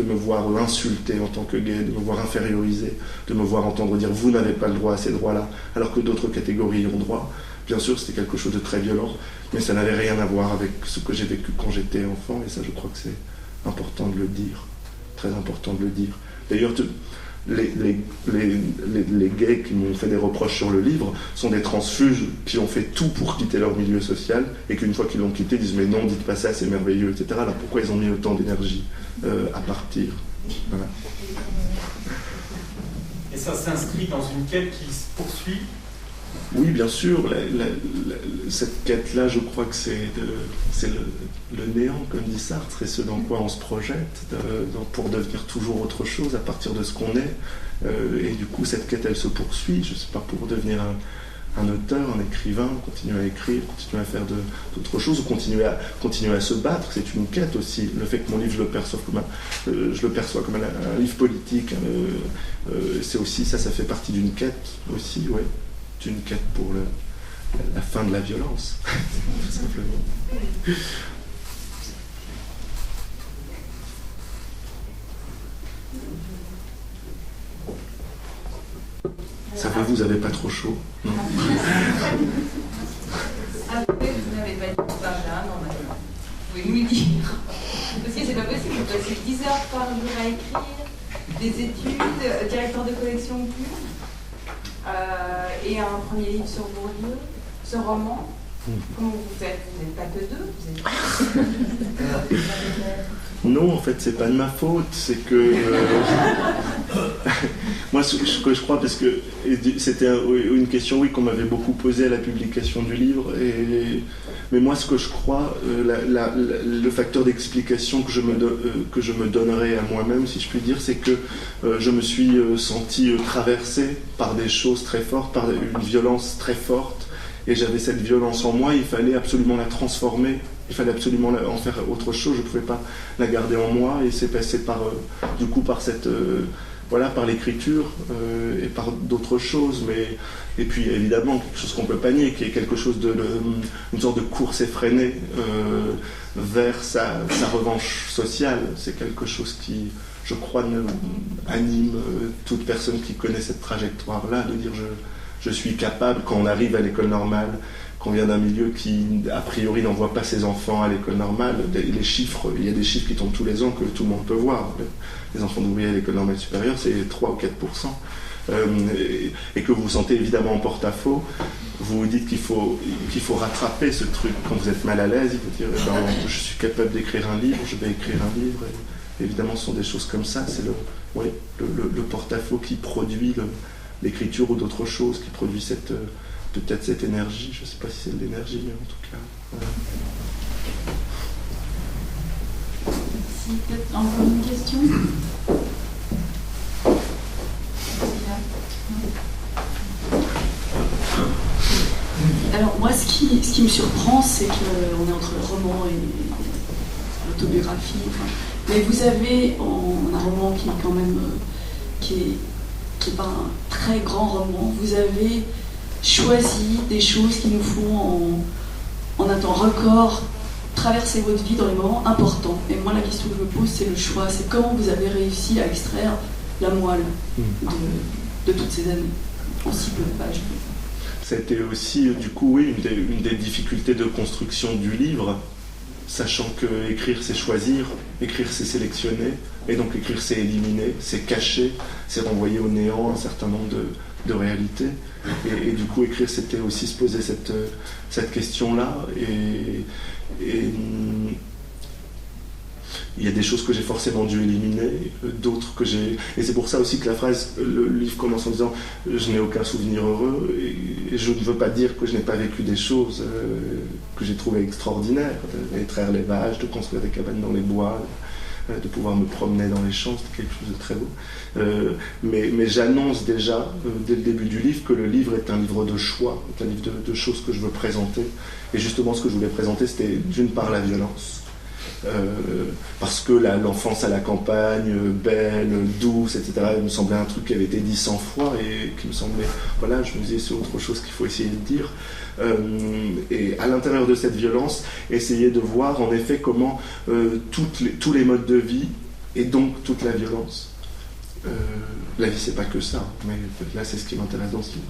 me voir insulté en tant que gay, de me voir infériorisé, de me voir entendre dire vous n'avez pas le droit à ces droits-là alors que d'autres catégories y ont droit. Bien sûr c'était quelque chose de très violent, mais ça n'avait rien à voir avec ce que j'ai vécu quand j'étais enfant, et ça je crois que c'est important de le dire, très important de le dire. D'ailleurs, les gays qui m'ont fait des reproches sur le livre sont des transfuges qui ont fait tout pour quitter leur milieu social, et qu'une fois qu'ils l'ont quitté, disent mais non, dites pas ça, c'est merveilleux, etc. Alors pourquoi ils ont mis autant d'énergie à partir? Voilà. Et ça s'inscrit dans une quête qui se poursuit? Oui, bien sûr. Cette quête-là, je crois que c'est le néant, comme dit Sartre, et ce dans quoi on se projette, pour devenir toujours autre chose à partir de ce qu'on est. Et du coup, cette quête, elle se poursuit, je ne sais pas, pour devenir un auteur, un écrivain, continuer à écrire, continuer à faire d'autres choses, ou continuer à se battre. C'est une quête aussi. Le fait que mon livre, je le perçois comme un livre politique, c'est aussi ça fait partie d'une quête aussi, ouais. une quête pour la fin de la violence, tout simplement. Ça va, vous n'avez pas trop chaud? Non. Après, vous n'avez pas dit par là, non, maintenant. Vous pouvez nous le dire. Parce que c'est pas possible, vous passez 10 heures par jour à écrire, des études, directeur de collection pure, et un premier livre sur Bourdieu, ce roman. Comment vous faites? Vous n'êtes pas que deux, vous êtes... Non, en fait, c'est pas de ma faute, c'est que... moi, ce que je crois, parce que c'était une question, oui, qu'on m'avait beaucoup posée à la publication du livre, mais moi, ce que je crois, le facteur d'explication que je me donnerais à moi-même, si je puis dire, c'est que je me suis senti traversé par des choses très fortes, par une violence très forte, et j'avais cette violence en moi, il fallait absolument la transformer, il fallait absolument en faire autre chose, je ne pouvais pas la garder en moi, et c'est passé par cette... par l'écriture et par d'autres choses, et puis évidemment quelque chose qu'on ne peut pas nier, qui est quelque chose une sorte de course effrénée vers sa revanche sociale. C'est quelque chose qui, je crois, anime toute personne qui connaît cette trajectoire-là, de dire je suis capable, quand on arrive à l'école normale, qu'on vient d'un milieu qui, a priori, n'envoie pas ses enfants à l'école normale, les chiffres, il y a des chiffres qui tombent tous les ans que tout le monde peut voir. Les enfants d'ouvriers à l'école normale supérieure, c'est 3 ou 4%. Et que vous vous sentez évidemment en porte-à-faux, vous vous dites qu'il faut rattraper ce truc. Quand vous êtes mal à l'aise, il faut dire je suis capable d'écrire un livre, je vais écrire un livre. Et évidemment, ce sont des choses comme ça. C'est le porte-à-faux qui produit l'écriture ou d'autres choses, qui produit peut-être cette énergie. Je ne sais pas si c'est de l'énergie, mais en tout cas. Voilà. Si, peut-être encore une question. Alors moi, ce qui me surprend, c'est qu'on est entre le roman et l'autobiographie. Mais vous avez un roman qui est quand même qui est pas un très grand roman. Vous avez choisi des choses qui nous font en un temps record traverser votre vie dans les moments importants. Et moi, la question que je me pose, c'est le choix. C'est comment vous avez réussi à extraire la moelle de toutes ces années en si peu de pages. Ça a été aussi, du coup, oui, une des difficultés de construction du livre, sachant que écrire, c'est choisir, écrire, c'est sélectionner, et donc écrire, c'est éliminer, c'est cacher, c'est renvoyer au néant un certain nombre de réalités. Et du coup, écrire, c'était aussi se poser cette question-là. Et il y a des choses que j'ai forcément dû éliminer, d'autres que j'ai... Et c'est pour ça aussi que la phrase, le livre commence en disant « Je n'ai aucun souvenir heureux », et je ne veux pas dire que je n'ai pas vécu des choses que j'ai trouvées extraordinaires, de traire les vaches, de construire des cabanes dans les bois, de pouvoir me promener dans les champs, c'était quelque chose de très beau. Mais j'annonce déjà, dès le début du livre, que le livre est un livre de choix, un livre de choses que je veux présenter. Et justement, ce que je voulais présenter, c'était d'une part la violence. Parce que l'enfance à la campagne, belle, douce, etc., il me semblait un truc qui avait été dit 100 fois et qui me semblait, voilà, je me disais c'est autre chose qu'il faut essayer de dire. Et à l'intérieur de cette violence, essayer de voir en effet comment tous les modes de vie et donc toute la violence. La vie, c'est pas que ça, mais là, c'est ce qui m'intéresse dans ce livre.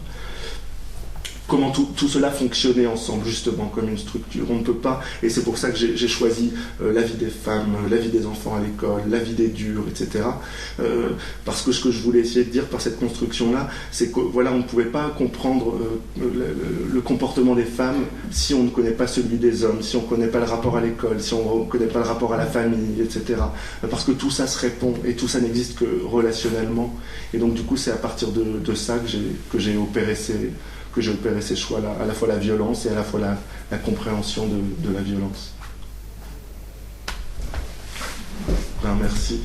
Comment tout cela fonctionnait ensemble, justement, comme une structure. On ne peut pas, et c'est pour ça que j'ai choisi la vie des femmes, la vie des enfants à l'école, la vie des durs, etc. Parce que ce que je voulais essayer de dire par cette construction-là, c'est que voilà, on ne pouvait pas comprendre le comportement des femmes si on ne connaît pas celui des hommes, si on ne connaît pas le rapport à l'école, si on ne connaît pas le rapport à la famille, etc. Parce que tout ça se répond, et tout ça n'existe que relationnellement. Et donc, du coup, c'est à partir de ça que j'ai opéré ces choix-là, à la fois la violence et à la fois la compréhension de la violence. Ben, merci.